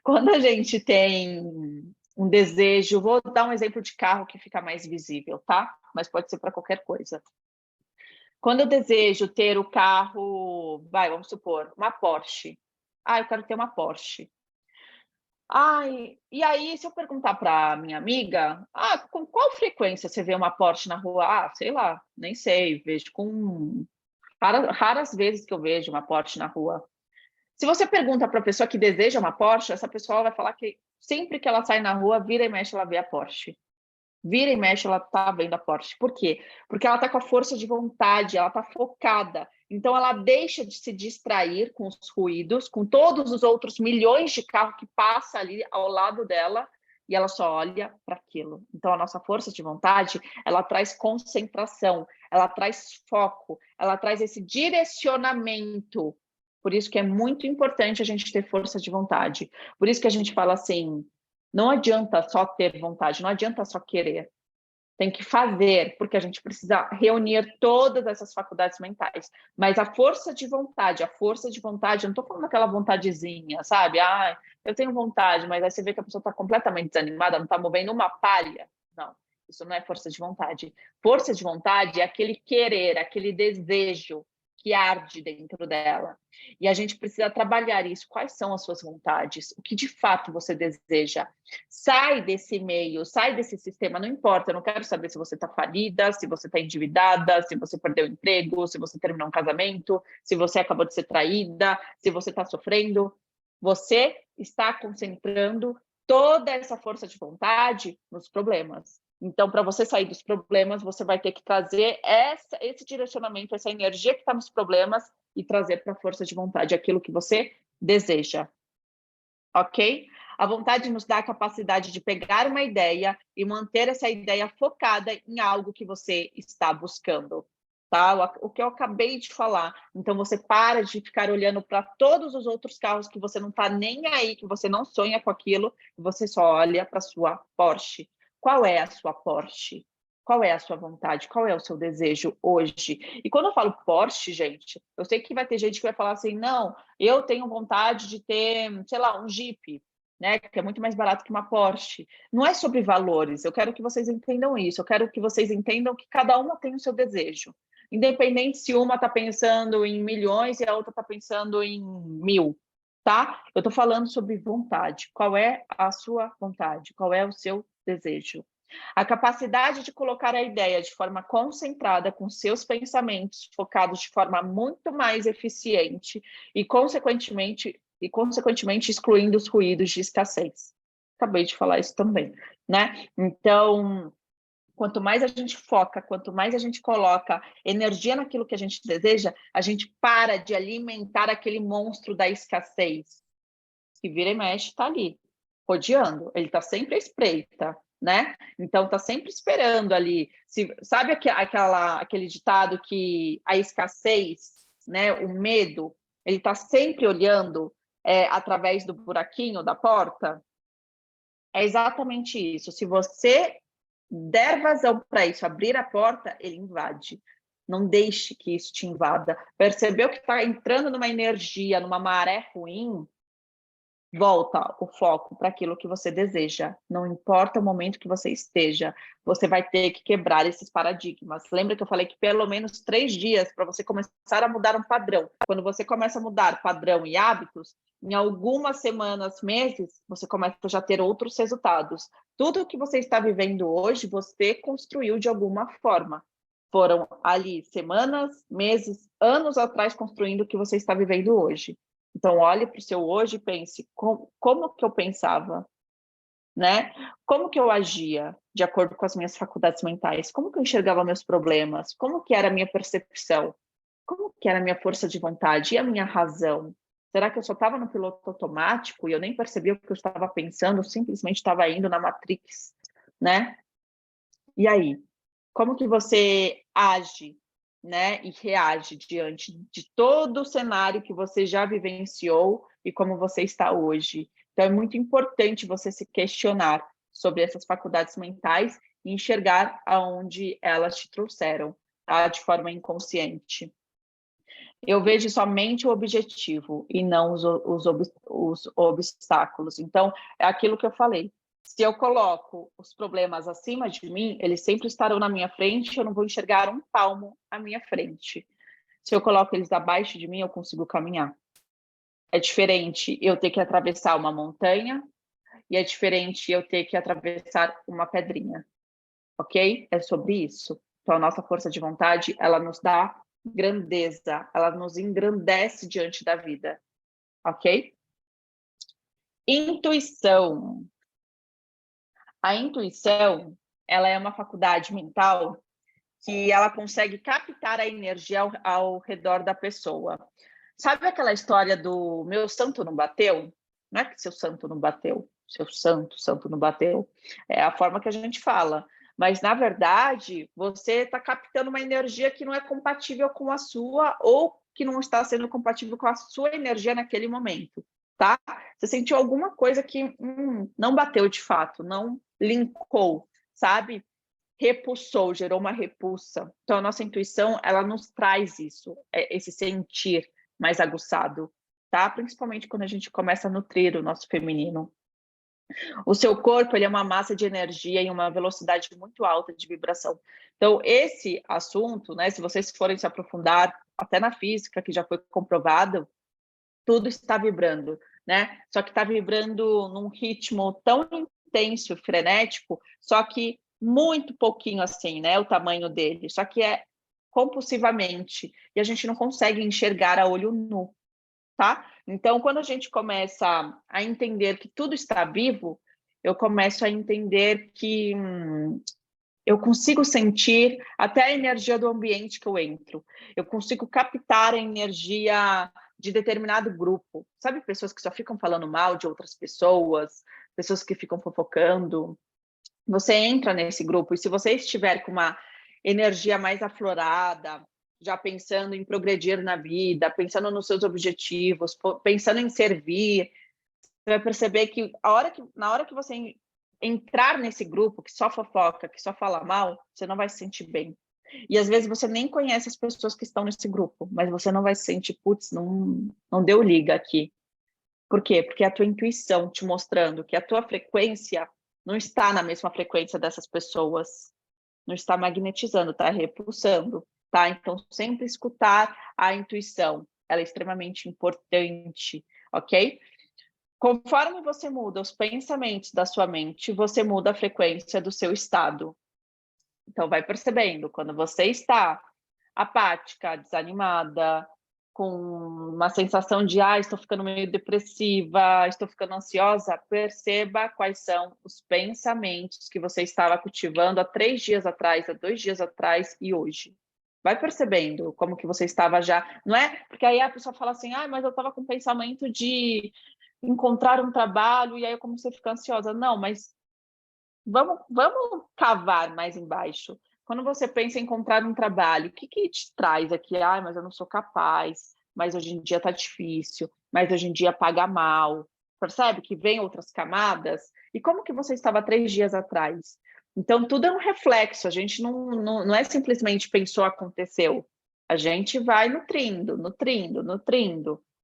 Quando a gente tem um desejo, vou dar um exemplo de carro que fica mais visível, tá? Mas pode ser para qualquer coisa. Quando eu desejo ter o carro, vamos supor, uma Porsche. Eu quero ter uma Porsche. E aí, se eu perguntar para minha amiga, com qual frequência você vê uma Porsche na rua? Sei lá, nem sei, vejo com raras vezes que eu vejo uma Porsche na rua. Se você pergunta para a pessoa que deseja uma Porsche, essa pessoa vai falar que sempre que ela sai na rua, vira e mexe, ela vê a Porsche. Vira e mexe, ela está vendo a Porsche. Por quê? Porque ela está com a força de vontade, ela está focada. Então, ela deixa de se distrair com os ruídos, com todos os outros milhões de carros que passam ali ao lado dela, e ela só olha para aquilo. Então, a nossa força de vontade, ela traz concentração, ela traz foco, ela traz esse direcionamento. Por isso que é muito importante a gente ter força de vontade. Por isso que a gente fala assim, não adianta só ter vontade, não adianta só querer. Tem que fazer, porque a gente precisa reunir todas essas faculdades mentais. Mas a força de vontade, eu não estou falando aquela vontadezinha, sabe? Eu tenho vontade, mas aí você vê que a pessoa está completamente desanimada, não está movendo uma palha. Não, isso não é força de vontade. Força de vontade é aquele querer, aquele desejo que arde dentro dela. E a gente precisa trabalhar isso. Quais são as suas vontades? O que de fato você deseja? Sai desse meio, sai desse sistema, não importa, eu não quero saber se você está falida, se você está endividada, se você perdeu o emprego, se você terminou um casamento, se você acabou de ser traída, se você está sofrendo. Você está concentrando toda essa força de vontade nos problemas. Então, para você sair dos problemas, você vai ter que trazer esse direcionamento, essa energia que está nos problemas e trazer para a força de vontade aquilo que você deseja. Ok? A vontade nos dá a capacidade de pegar uma ideia e manter essa ideia focada em algo que você está buscando. Tá? O que eu acabei de falar. Então, você para de ficar olhando para todos os outros carros que você não está nem aí, que você não sonha com aquilo, e você só olha para a sua Porsche. Qual é a sua Porsche? Qual é a sua vontade? Qual é o seu desejo hoje? E quando eu falo Porsche, gente, eu sei que vai ter gente que vai falar assim, não, eu tenho vontade de ter, sei lá, um Jeep, né, que é muito mais barato que uma Porsche. Não é sobre valores, eu quero que vocês entendam isso, eu quero que vocês entendam que cada uma tem o seu desejo. Independente se uma está pensando em milhões e a outra está pensando em 1.000, tá? Eu estou falando sobre vontade. Qual é a sua vontade? Qual é o seu desejo? A capacidade de colocar a ideia de forma concentrada com seus pensamentos focados de forma muito mais eficiente e, consequentemente, excluindo os ruídos de escassez. Acabei de falar isso também, né? Então, quanto mais a gente foca, quanto mais a gente coloca energia naquilo que a gente deseja, a gente para de alimentar aquele monstro da escassez, que vira e mexe, está ali, rodeando. Ele está sempre à espreita, né? Então, está sempre esperando ali. Sabe aquele ditado que a escassez, né, o medo, ele está sempre olhando através do buraquinho da porta? É exatamente isso. Se você der vazão para isso, abrir a porta, ele invade. Não deixe que isso te invada. Percebeu que está entrando numa energia, numa maré ruim? Volta o foco para aquilo que você deseja. Não importa o momento que você esteja, você vai ter que quebrar esses paradigmas. Lembra que eu falei que pelo menos 3 dias para você começar a mudar um padrão. Quando você começa a mudar padrão e hábitos, em algumas semanas, meses, você começa a já ter outros resultados. Tudo que você está vivendo hoje, você construiu de alguma forma. Foram ali semanas, meses, anos atrás construindo o que você está vivendo hoje. Então, olhe para o seu hoje e pense, como que eu pensava, né? Como que eu agia de acordo com as minhas faculdades mentais? Como que eu enxergava meus problemas? Como que era a minha percepção? Como que era a minha força de vontade e a minha razão? Será que eu só estava no piloto automático e eu nem percebia o que eu estava pensando, eu simplesmente estava indo na Matrix, né? E aí, como que você age, né, e reage diante de todo o cenário que você já vivenciou e como você está hoje? Então, é muito importante você se questionar sobre essas faculdades mentais e enxergar aonde elas te trouxeram, tá? De forma inconsciente. Eu vejo somente o objetivo e não os obstáculos. Então, é aquilo que eu falei. Se eu coloco os problemas acima de mim, eles sempre estarão na minha frente, eu não vou enxergar um palmo à minha frente. Se eu coloco eles abaixo de mim, eu consigo caminhar. É diferente eu ter que atravessar uma montanha e é diferente eu ter que atravessar uma pedrinha, ok? É sobre isso. Então, a nossa força de vontade, ela nos dá grandeza, ela nos engrandece diante da vida, ok? Intuição. A intuição, ela é uma faculdade mental que ela consegue captar a energia ao redor da pessoa. Sabe aquela história do meu santo não bateu? Não é que seu santo não bateu, seu santo não bateu. É a forma que a gente fala. Mas, na verdade, você está captando uma energia que não é compatível com a sua ou que não está sendo compatível com a sua energia naquele momento, tá? Você sentiu alguma coisa que não bateu de fato, não linkou, sabe? Repulsou, gerou uma repulsa. Então, a nossa intuição, ela nos traz isso, esse sentir mais aguçado, tá? Principalmente quando a gente começa a nutrir o nosso feminino. O seu corpo, ele é uma massa de energia em uma velocidade muito alta de vibração. Então, esse assunto, né, se vocês forem se aprofundar, até na física, que já foi comprovado, tudo está vibrando, né? Só que está vibrando num ritmo tão intenso, frenético, só que muito pouquinho assim, né? O tamanho dele, só que é compulsivamente, e a gente não consegue enxergar a olho nu, tá? Então, quando a gente começa a entender que tudo está vivo, eu começo a entender que eu consigo sentir até a energia do ambiente que eu entro. Eu consigo captar a energia de determinado grupo. Sabe, pessoas que só ficam falando mal de outras pessoas, pessoas que ficam fofocando. Você entra nesse grupo e se você estiver com uma energia mais aflorada, já pensando em progredir na vida, pensando nos seus objetivos, pensando em servir, você vai perceber que, na hora que você entrar nesse grupo que só fofoca, que só fala mal, você não vai se sentir bem. E às vezes você nem conhece as pessoas que estão nesse grupo, mas você não vai se sentir, putz, não deu liga aqui. Por quê? Porque é a tua intuição te mostrando que a tua frequência não está na mesma frequência dessas pessoas, não está magnetizando, está repulsando, tá? Então, sempre escutar a intuição, ela é extremamente importante, ok? Conforme você muda os pensamentos da sua mente, você muda a frequência do seu estado. Então, vai percebendo, quando você está apática, desanimada, com uma sensação de, estou ficando meio depressiva, estou ficando ansiosa, perceba quais são os pensamentos que você estava cultivando há 3 dias atrás, há 2 dias atrás e hoje. Vai percebendo como que você estava já, não é? Porque aí a pessoa fala assim, mas eu estava com pensamento de encontrar um trabalho e aí eu comecei a ficar ansiosa. Não, mas vamos cavar mais embaixo. Quando você pensa em encontrar um trabalho, o que te traz aqui? Mas eu não sou capaz, mas hoje em dia está difícil, mas hoje em dia paga mal. Percebe que vem outras camadas? E como que você estava 3 dias atrás? Então, tudo é um reflexo, a gente não é simplesmente pensou, aconteceu. A gente vai nutrindo,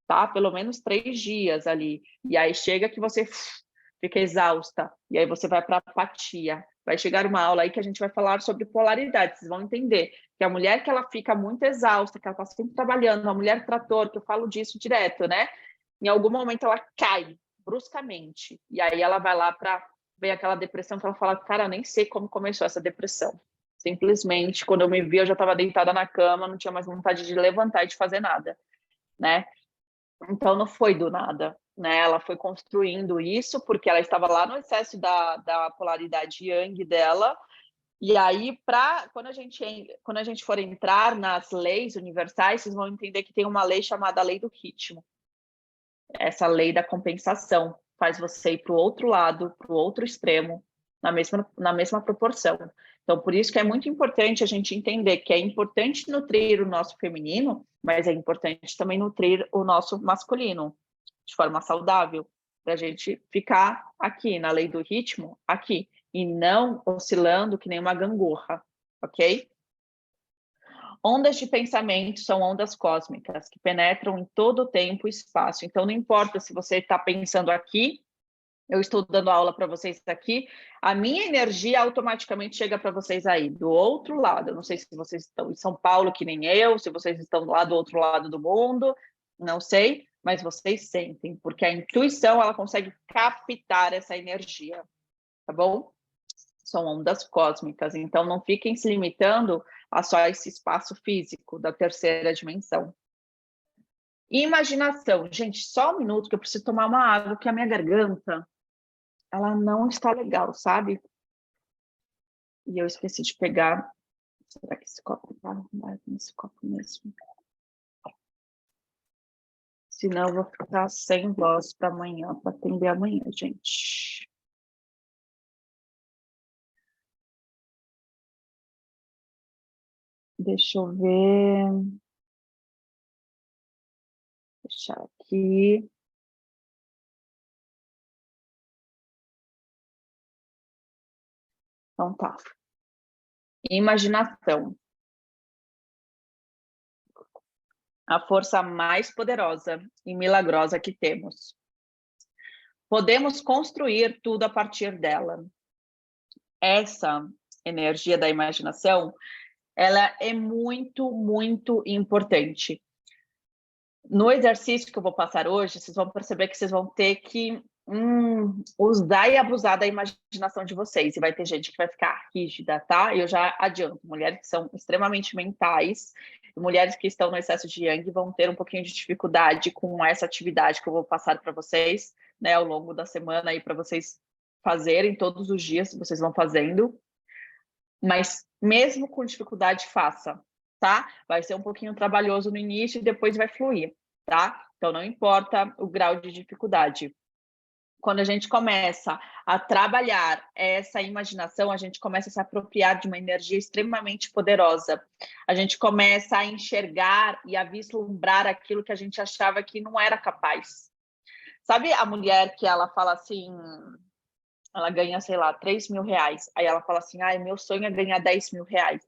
tá? Pelo menos 3 dias ali. E aí chega que você fica exausta, e aí você vai para a apatia. Vai chegar uma aula aí que a gente vai falar sobre polaridade, vocês vão entender que a mulher que ela fica muito exausta, que ela está sempre trabalhando, a mulher trator, que eu falo disso direto, né? Em algum momento ela cai bruscamente, e aí ela vai lá para ver aquela depressão que ela fala, cara, eu nem sei como começou essa depressão. Simplesmente, quando eu me vi, eu já estava deitada na cama, não tinha mais vontade de levantar e de fazer nada, né? Então, não foi do nada, né? Ela foi construindo isso porque ela estava lá no excesso da polaridade yang dela. E aí, quando a gente for entrar nas leis universais, vocês vão entender que tem uma lei chamada lei do ritmo. Essa lei da compensação faz você ir para o outro lado, para o outro extremo, na mesma proporção. Então, por isso que é muito importante a gente entender que é importante nutrir o nosso feminino, mas é importante também nutrir o nosso masculino de forma saudável, para a gente ficar aqui na lei do ritmo, aqui, e não oscilando que nem uma gangorra, ok? Ondas de pensamento são ondas cósmicas que penetram em todo o tempo e espaço. Então, não importa se você está pensando aqui, eu estou dando aula para vocês aqui, a minha energia automaticamente chega para vocês aí, do outro lado. Eu não sei se vocês estão em São Paulo, que nem eu, se vocês estão lá do outro lado do mundo, não sei, mas vocês sentem, porque a intuição, ela consegue captar essa energia, tá bom? São ondas cósmicas, então não fiquem se limitando a só esse espaço físico da terceira dimensão. Imaginação. Gente, só um minuto que eu preciso tomar uma água, que a minha garganta, ela não está legal, sabe? E eu esqueci de pegar. Será que esse copo tá nesse copo mesmo? Senão eu vou ficar sem voz para amanhã, para atender amanhã, gente. Deixa eu ver. Deixar aqui. Então tá. Imaginação. A força mais poderosa e milagrosa que temos. Podemos construir tudo a partir dela. Essa energia da imaginação, ela é muito, muito importante. No exercício que eu vou passar hoje, vocês vão perceber que vocês vão ter que usar e abusar da imaginação de vocês. E vai ter gente que vai ficar rígida, tá? Eu já adianto, mulheres que são extremamente mentais, mulheres que estão no excesso de yang vão ter um pouquinho de dificuldade com essa atividade que eu vou passar para vocês, né, ao longo da semana aí para vocês fazerem todos os dias, vocês vão fazendo. Mas mesmo com dificuldade, faça, tá? Vai ser um pouquinho trabalhoso no início e depois vai fluir, tá? Então, não importa o grau de dificuldade. Quando a gente começa a trabalhar essa imaginação, a gente começa a se apropriar de uma energia extremamente poderosa. A gente começa a enxergar e a vislumbrar aquilo que a gente achava que não era capaz. Sabe a mulher que ela fala assim, ela ganha, sei lá, 3 mil reais. Aí ela fala assim, meu sonho é ganhar 10 mil reais.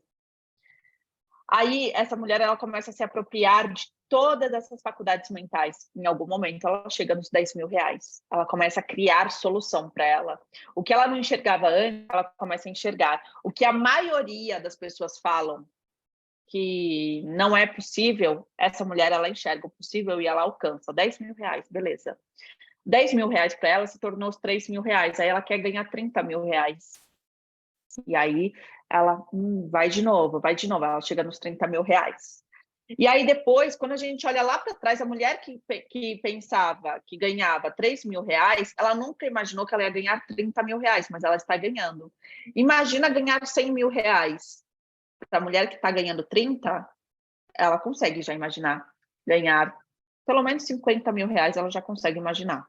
Aí essa mulher, ela começa a se apropriar de todas essas faculdades mentais. Em algum momento, ela chega nos 10 mil reais. Ela começa a criar solução para ela. O que ela não enxergava antes, ela começa a enxergar. O que a maioria das pessoas falam que não é possível, essa mulher, ela enxerga o possível e ela alcança. 10 mil reais, beleza. 10 mil reais para ela se tornou os 3 mil reais. Aí ela quer ganhar 30 mil reais. E aí ela vai de novo, ela chega nos 30 mil reais. E aí depois, quando a gente olha lá para trás, a mulher que pensava que ganhava 3 mil reais, ela nunca imaginou que ela ia ganhar 30 mil reais, mas ela está ganhando. Imagina ganhar 100 mil reais. Para a mulher que está ganhando 30, ela consegue já imaginar ganhar pelo menos 50 mil reais, ela já consegue imaginar.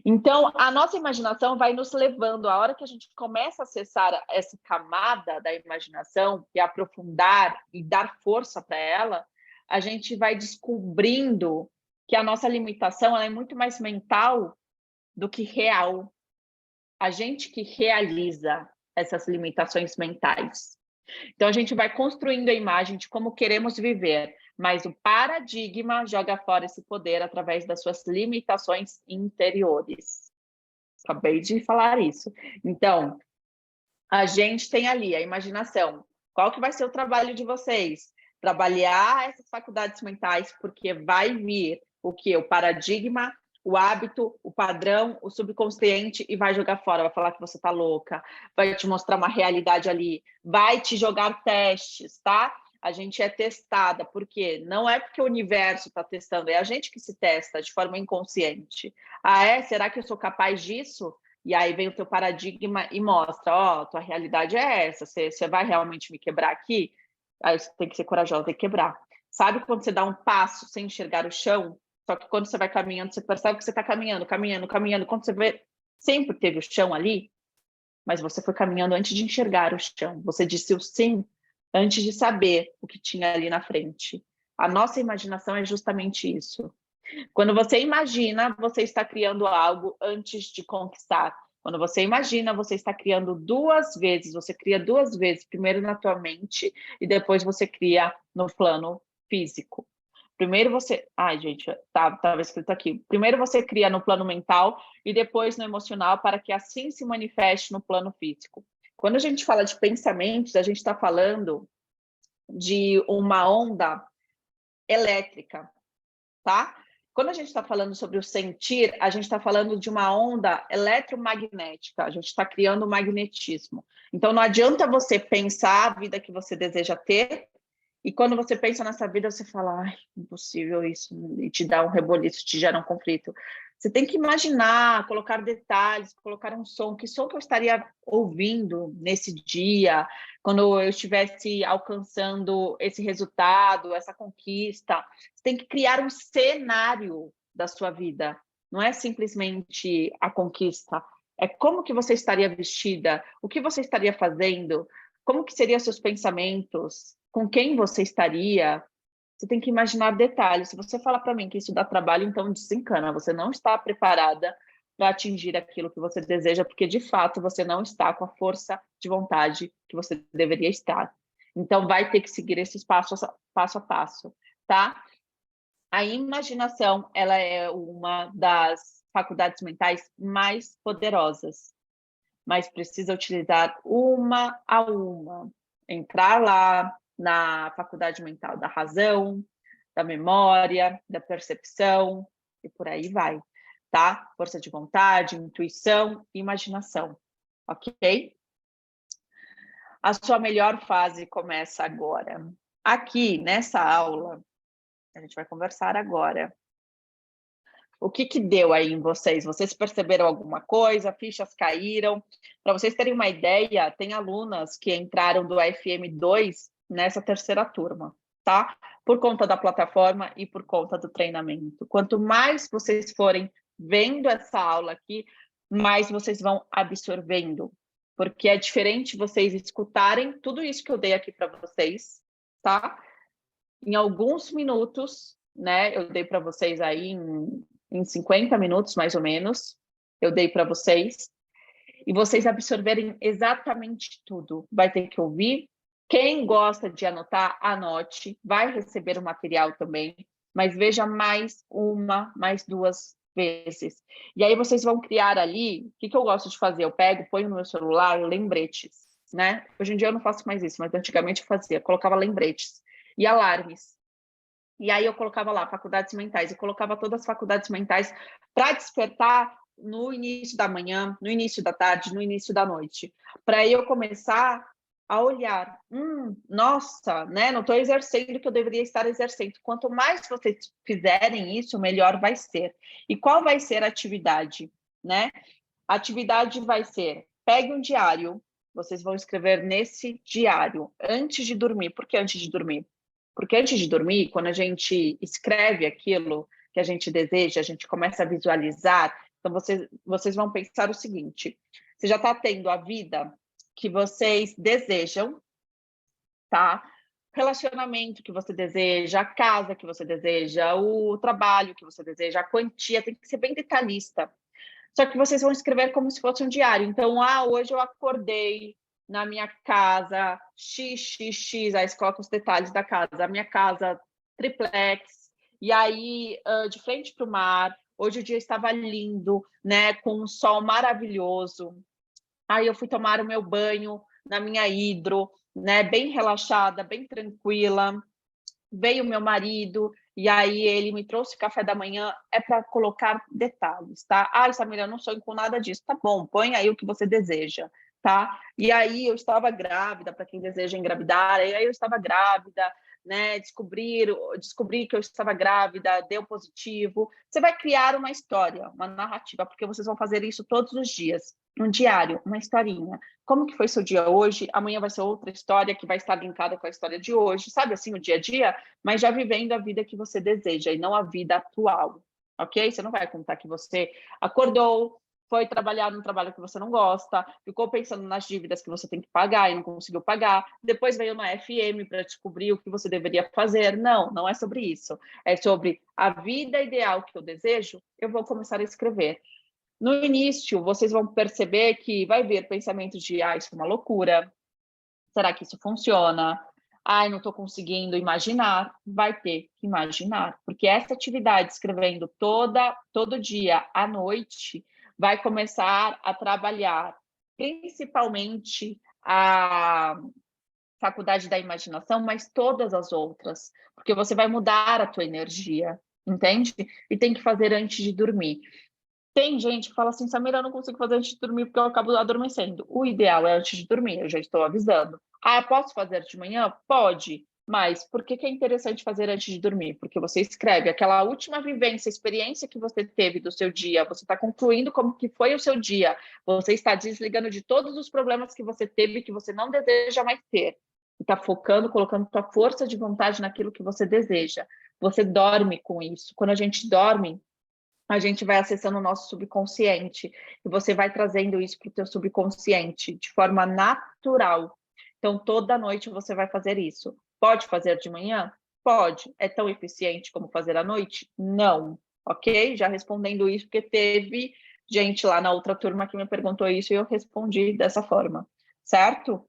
Então, a nossa imaginação vai nos levando, a hora que a gente começa a acessar essa camada da imaginação e aprofundar e dar força para ela, a gente vai descobrindo que a nossa limitação ela é muito mais mental do que real. A gente que realiza essas limitações mentais. Então, a gente vai construindo a imagem de como queremos viver, mas o paradigma joga fora esse poder através das suas limitações interiores. Acabei de falar isso. Então, a gente tem ali a imaginação. Qual que vai ser o trabalho de vocês? Trabalhar essas faculdades mentais, porque vai vir o que? O paradigma, o hábito, o padrão, o subconsciente e vai jogar fora, vai falar que você tá louca, vai te mostrar uma realidade ali, vai te jogar testes, tá? a gente é testada, porque não é porque o universo está testando, é a gente que se testa de forma inconsciente. Ah, é? Será que eu sou capaz disso? E aí vem o teu paradigma e mostra, ó, tua realidade é essa, você vai realmente me quebrar aqui? Aí você tem que ser corajosa e quebrar. Sabe quando você dá um passo sem enxergar o chão? Só que quando você vai caminhando, você percebe que você está caminhando, caminhando, caminhando. Quando você vê, sempre teve o chão ali, mas você foi caminhando antes de enxergar o chão. Você disse o sim antes de saber o que tinha ali na frente. A nossa imaginação é justamente isso. Quando você imagina, você está criando algo antes de conquistar. Quando você imagina, você está criando duas vezes. Você cria duas vezes, primeiro na tua mente e depois você cria no plano físico. Primeiro você... Ai, gente, estava escrito aqui. Primeiro você cria no plano mental e depois no emocional para que assim se manifeste no plano físico. Quando a gente fala de pensamentos, a gente está falando de uma onda elétrica, tá? Quando a gente está falando sobre o sentir, a gente está falando de uma onda eletromagnética, a gente está criando magnetismo. Então, não adianta você pensar a vida que você deseja ter, e quando você pensa nessa vida, você fala, ai, impossível isso, e te dá um reboliço, te gera um conflito. Você tem que imaginar, colocar detalhes, colocar um som, que som que eu estaria ouvindo nesse dia, quando eu estivesse alcançando esse resultado, essa conquista. Você tem que criar um cenário da sua vida, não é simplesmente a conquista, é como que você estaria vestida, o que você estaria fazendo, como que seriam seus pensamentos, com quem você estaria. Você tem que imaginar detalhes. Se você falar para mim que isso dá trabalho, então desencana. Você não está preparada para atingir aquilo que você deseja, porque de fato você não está com a força de vontade que você deveria estar. Então vai ter que seguir esses passos passo a passo, tá? A imaginação, ela é uma das faculdades mentais mais poderosas, mas precisa utilizar uma a uma. Entrar lá na faculdade mental da razão, da memória, da percepção, e por aí vai, tá? Força de vontade, intuição, imaginação, ok? A sua melhor fase começa agora. Aqui, nessa aula, a gente vai conversar agora. O que deu aí em vocês? Vocês perceberam alguma coisa? Fichas caíram? Para vocês terem uma ideia, tem alunas que entraram do FM2 nessa terceira turma, tá? Por conta da plataforma e por conta do treinamento. Quanto mais vocês forem vendo essa aula aqui, mais vocês vão absorvendo. Porque é diferente vocês escutarem tudo isso que eu dei aqui para vocês, tá? Em alguns minutos, né? Eu dei para vocês aí em 50 minutos, mais ou menos, eu dei para vocês, e vocês absorverem exatamente tudo. Vai ter que ouvir. Quem gosta de anotar, anote. Vai receber o material também, mas veja mais uma, mais duas vezes. E aí vocês vão criar ali, o que eu gosto de fazer? Eu pego, ponho no meu celular lembretes, né? Hoje em dia eu não faço mais isso, mas antigamente eu fazia, colocava lembretes e alarmes. E aí eu colocava lá faculdades mentais, eu colocava todas as faculdades mentais para despertar no início da manhã, no início da tarde, no início da noite, para eu começar a olhar, nossa, né? Não estou exercendo o que eu deveria estar exercendo. Quanto mais vocês fizerem isso, melhor vai ser. E qual vai ser a atividade, né? A atividade vai ser, pegue um diário, vocês vão escrever nesse diário, antes de dormir. Por que antes de dormir? Porque antes de dormir, quando a gente escreve aquilo que a gente deseja, a gente começa a visualizar, então vocês vão pensar o seguinte, você já está tendo a vida que vocês desejam, tá? Relacionamento que você deseja, a casa que você deseja, o trabalho que você deseja, a quantia, tem que ser bem detalhista. Só que vocês vão escrever como se fosse um diário. Então, hoje eu acordei na minha casa, XXX, aí você coloca os detalhes da casa, a minha casa triplex, e aí de frente para o mar, hoje o dia estava lindo, né, com um sol maravilhoso. Aí eu fui tomar o meu banho na minha hidro, né, bem relaxada, bem tranquila. Veio meu marido, e aí ele me trouxe café da manhã, é para colocar detalhes, tá? Samira, eu não sonho com nada disso. Tá bom, põe aí o que você deseja. tá? E aí eu estava grávida, para quem deseja engravidar, e aí eu estava grávida, né? Descobri que eu estava grávida, deu positivo. Você vai criar uma história, uma narrativa, porque vocês vão fazer isso todos os dias. Um diário, uma historinha. Como que foi seu dia hoje? Amanhã vai ser outra história que vai estar linkada com a história de hoje, sabe assim, o dia a dia, mas já vivendo a vida que você deseja e não a vida atual, ok? Você não vai contar que você acordou, foi trabalhar num trabalho que você não gosta, ficou pensando nas dívidas que você tem que pagar e não conseguiu pagar, depois veio uma FM para descobrir o que você deveria fazer. Não, não é sobre isso. É sobre a vida ideal que eu desejo, eu vou começar a escrever. No início, vocês vão perceber que vai vir pensamentos de, isso é uma loucura, será que isso funciona? Ai, não estou conseguindo imaginar. Vai ter que imaginar, porque essa atividade, escrevendo todo dia à noite, vai começar a trabalhar principalmente a faculdade da imaginação, mas todas as outras, porque você vai mudar a tua energia, entende? E tem que fazer antes de dormir. Tem gente que fala assim, Samira, eu não consigo fazer antes de dormir porque eu acabo adormecendo. O ideal é antes de dormir, eu já estou avisando. Posso fazer de manhã? Pode, mas por que é interessante fazer antes de dormir? Porque você escreve aquela última vivência, experiência que você teve do seu dia, você está concluindo como que foi o seu dia, você está desligando de todos os problemas que você teve que você não deseja mais ter. Está focando, colocando sua força de vontade naquilo que você deseja. Você dorme com isso. Quando a gente dorme, a gente vai acessando o nosso subconsciente e você vai trazendo isso para o teu subconsciente de forma natural. Então, toda noite você vai fazer isso. Pode fazer de manhã? Pode. É tão eficiente como fazer à noite? Não. Ok? Já respondendo isso, porque teve gente lá na outra turma que me perguntou isso e eu respondi dessa forma. Certo?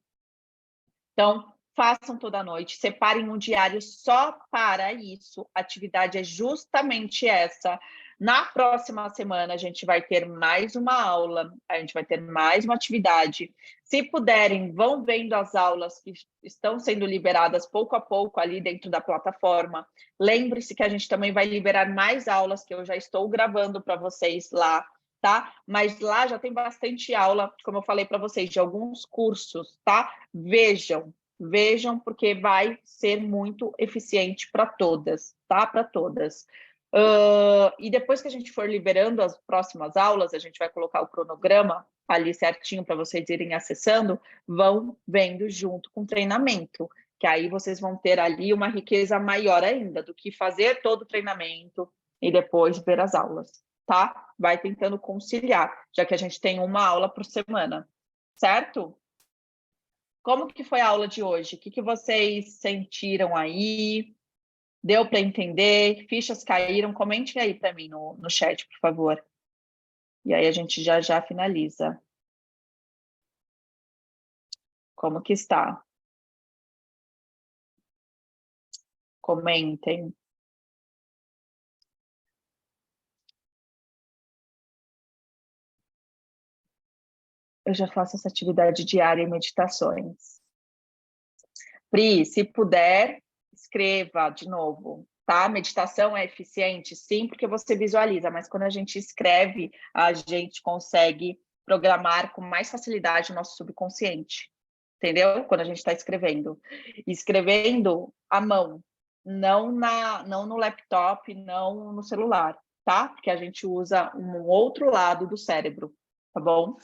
Então, façam toda noite, separem um diário só para isso. A atividade é justamente essa. Na próxima semana, a gente vai ter mais uma aula, a gente vai ter mais uma atividade. Se puderem, vão vendo as aulas que estão sendo liberadas pouco a pouco ali dentro da plataforma. Lembre-se que a gente também vai liberar mais aulas que eu já estou gravando para vocês lá, tá? Mas lá já tem bastante aula, como eu falei para vocês, de alguns cursos, tá? Vejam, porque vai ser muito eficiente para todas, tá? Para todas. E depois que a gente for liberando as próximas aulas, a gente vai colocar o cronograma ali certinho para vocês irem acessando, vão vendo junto com o treinamento, que aí vocês vão ter ali uma riqueza maior ainda do que fazer todo o treinamento e depois ver as aulas, tá? Vai tentando conciliar, já que a gente tem uma aula por semana, certo? Como que foi a aula de hoje? O que vocês sentiram aí? Deu para entender? Fichas caíram? Comentem aí para mim no chat, por favor. E aí a gente já finaliza. Como que está? Comentem. Eu já faço essa atividade diária em meditações. Pri, se puder, escreva de novo, tá? Meditação é eficiente, sim, porque você visualiza, mas quando a gente escreve, a gente consegue programar com mais facilidade o nosso subconsciente, entendeu? Quando a gente está escrevendo. Escrevendo à mão, não no laptop, não no celular, tá? Porque a gente usa um outro lado do cérebro, tá bom?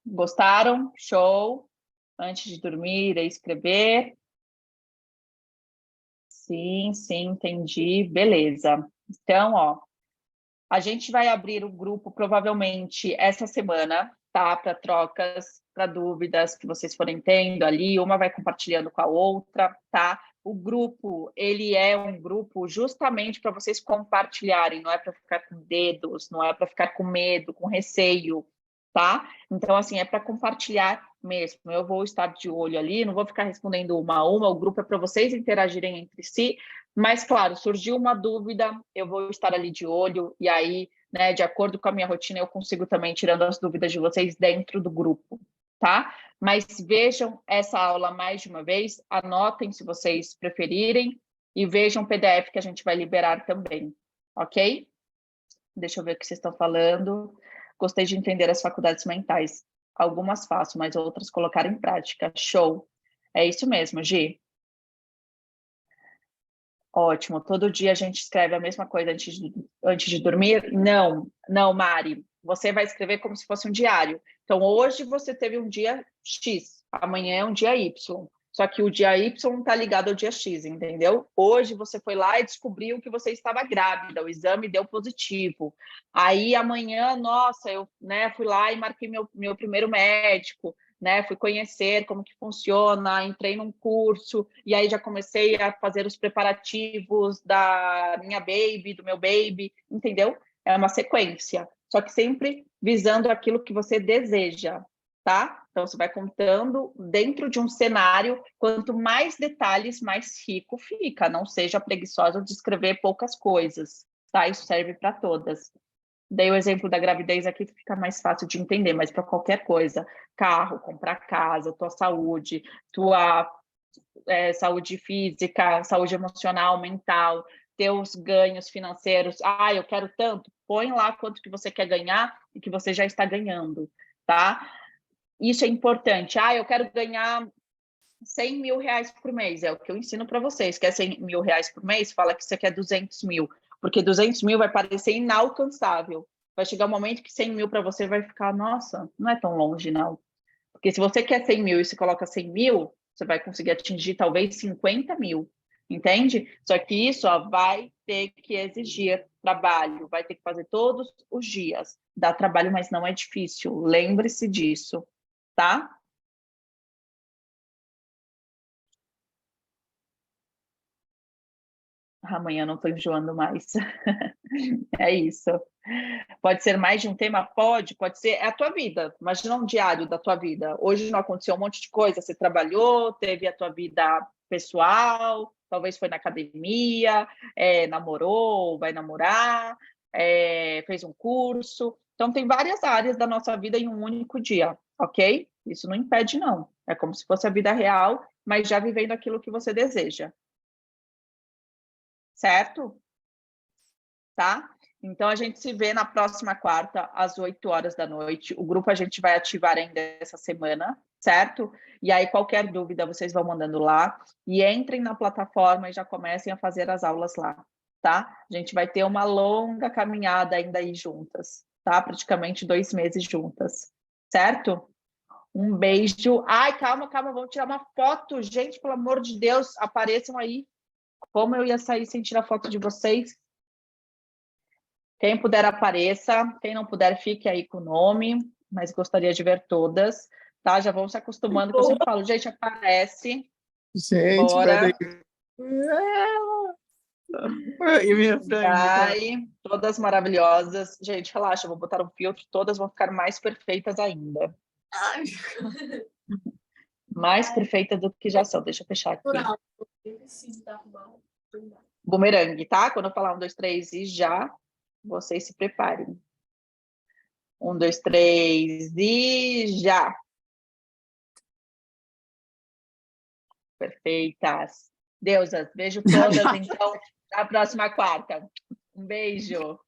Gostaram? Show! Antes de dormir, escrever. Sim, entendi. Beleza. Então, ó, a gente vai abrir o grupo provavelmente essa semana, tá? Para trocas, para dúvidas que vocês forem tendo ali, uma vai compartilhando com a outra, tá? O grupo, ele é um grupo justamente para vocês compartilharem, não é para ficar com dedos, não é para ficar com medo, com receio, tá? Então, assim, é para compartilhar mesmo. Eu vou estar de olho ali, não vou ficar respondendo uma a uma, o grupo é para vocês interagirem entre si, mas, claro, surgiu uma dúvida, eu vou estar ali de olho, e aí, né, de acordo com a minha rotina, eu consigo também tirando as dúvidas de vocês dentro do grupo, tá? Mas vejam essa aula mais de uma vez, anotem se vocês preferirem, e vejam o PDF que a gente vai liberar também, ok? Deixa eu ver o que vocês estão falando. Gostei de entender as faculdades mentais. Algumas faço, mas outras colocar em prática. Show. É isso mesmo, Gi. Ótimo. Todo dia a gente escreve a mesma coisa antes de dormir? Não, não, Mari. Você vai escrever como se fosse um diário. Então, hoje você teve um dia X, amanhã é um dia Y. Só que o dia Y está ligado ao dia X, entendeu? Hoje você foi lá e descobriu que você estava grávida, o exame deu positivo. Aí amanhã, nossa, eu, né, fui lá e marquei meu primeiro médico, né? Fui conhecer como que funciona, entrei num curso e aí já comecei a fazer os preparativos da minha baby, do meu baby, entendeu? É uma sequência, só que sempre visando aquilo que você deseja, tá? Então você vai contando dentro de um cenário, quanto mais detalhes, mais rico fica. Não seja preguiçosa de escrever poucas coisas, tá? Isso serve para todas. Dei o exemplo da gravidez aqui que fica mais fácil de entender, mas para qualquer coisa, carro, comprar casa, tua saúde, tua saúde física, saúde emocional, mental, teus ganhos financeiros. Ah, eu quero tanto. Põe lá quanto que você quer ganhar e que você já está ganhando, tá? Isso é importante. Ah, eu quero ganhar 100 mil reais por mês. É o que eu ensino para vocês. Quer 100 mil reais por mês? Fala que você quer 200 mil. Porque 200 mil vai parecer inalcançável. Vai chegar um momento que 100 mil para você vai ficar, nossa, não é tão longe, não. Porque se você quer 100 mil e se coloca 100 mil, você vai conseguir atingir talvez 50 mil, entende? Só que isso vai ter que exigir trabalho, vai ter que fazer todos os dias. Dá trabalho, mas não é difícil. Lembre-se disso, tá? Amanhã não estou enjoando mais. É isso. Pode ser mais de um tema? Pode ser. É a tua vida. Imagina um diário da tua vida. Hoje não aconteceu um monte de coisa. Você trabalhou, teve a tua vida pessoal, talvez foi na academia, namorou, vai namorar, fez um curso. Então, tem várias áreas da nossa vida em um único dia, ok? Isso não impede, não. É como se fosse a vida real, mas já vivendo aquilo que você deseja. Certo? Tá? Então, a gente se vê na próxima quarta, às 8 horas da noite. O grupo a gente vai ativar ainda essa semana, certo? E aí, qualquer dúvida, vocês vão mandando lá. E entrem na plataforma e já comecem a fazer as aulas lá, tá? A gente vai ter uma longa caminhada ainda aí juntas, tá? Praticamente 2 meses juntas, certo? Um beijo. Ai, calma, calma, vamos tirar uma foto. Gente, pelo amor de Deus, apareçam aí. Como eu ia sair sem tirar foto de vocês? Quem puder apareça, quem não puder fique aí com o nome, mas gostaria de ver todas, tá? Já vão se acostumando, que eu sempre falo, gente, aparece, Gente, bora, peraí. E minha franja, tá? vai, todas maravilhosas. Gente, relaxa, eu vou botar um filtro, todas vão ficar mais perfeitas ainda. Ai, Mais perfeitas do que já são. Deixa eu fechar aqui. Bumerangue, tá? Quando eu falar 1, 2, 3 e já, vocês se preparem. 1, 2, 3 e já. Perfeitas. Deusas, beijo todas, então, na próxima quarta. Um beijo.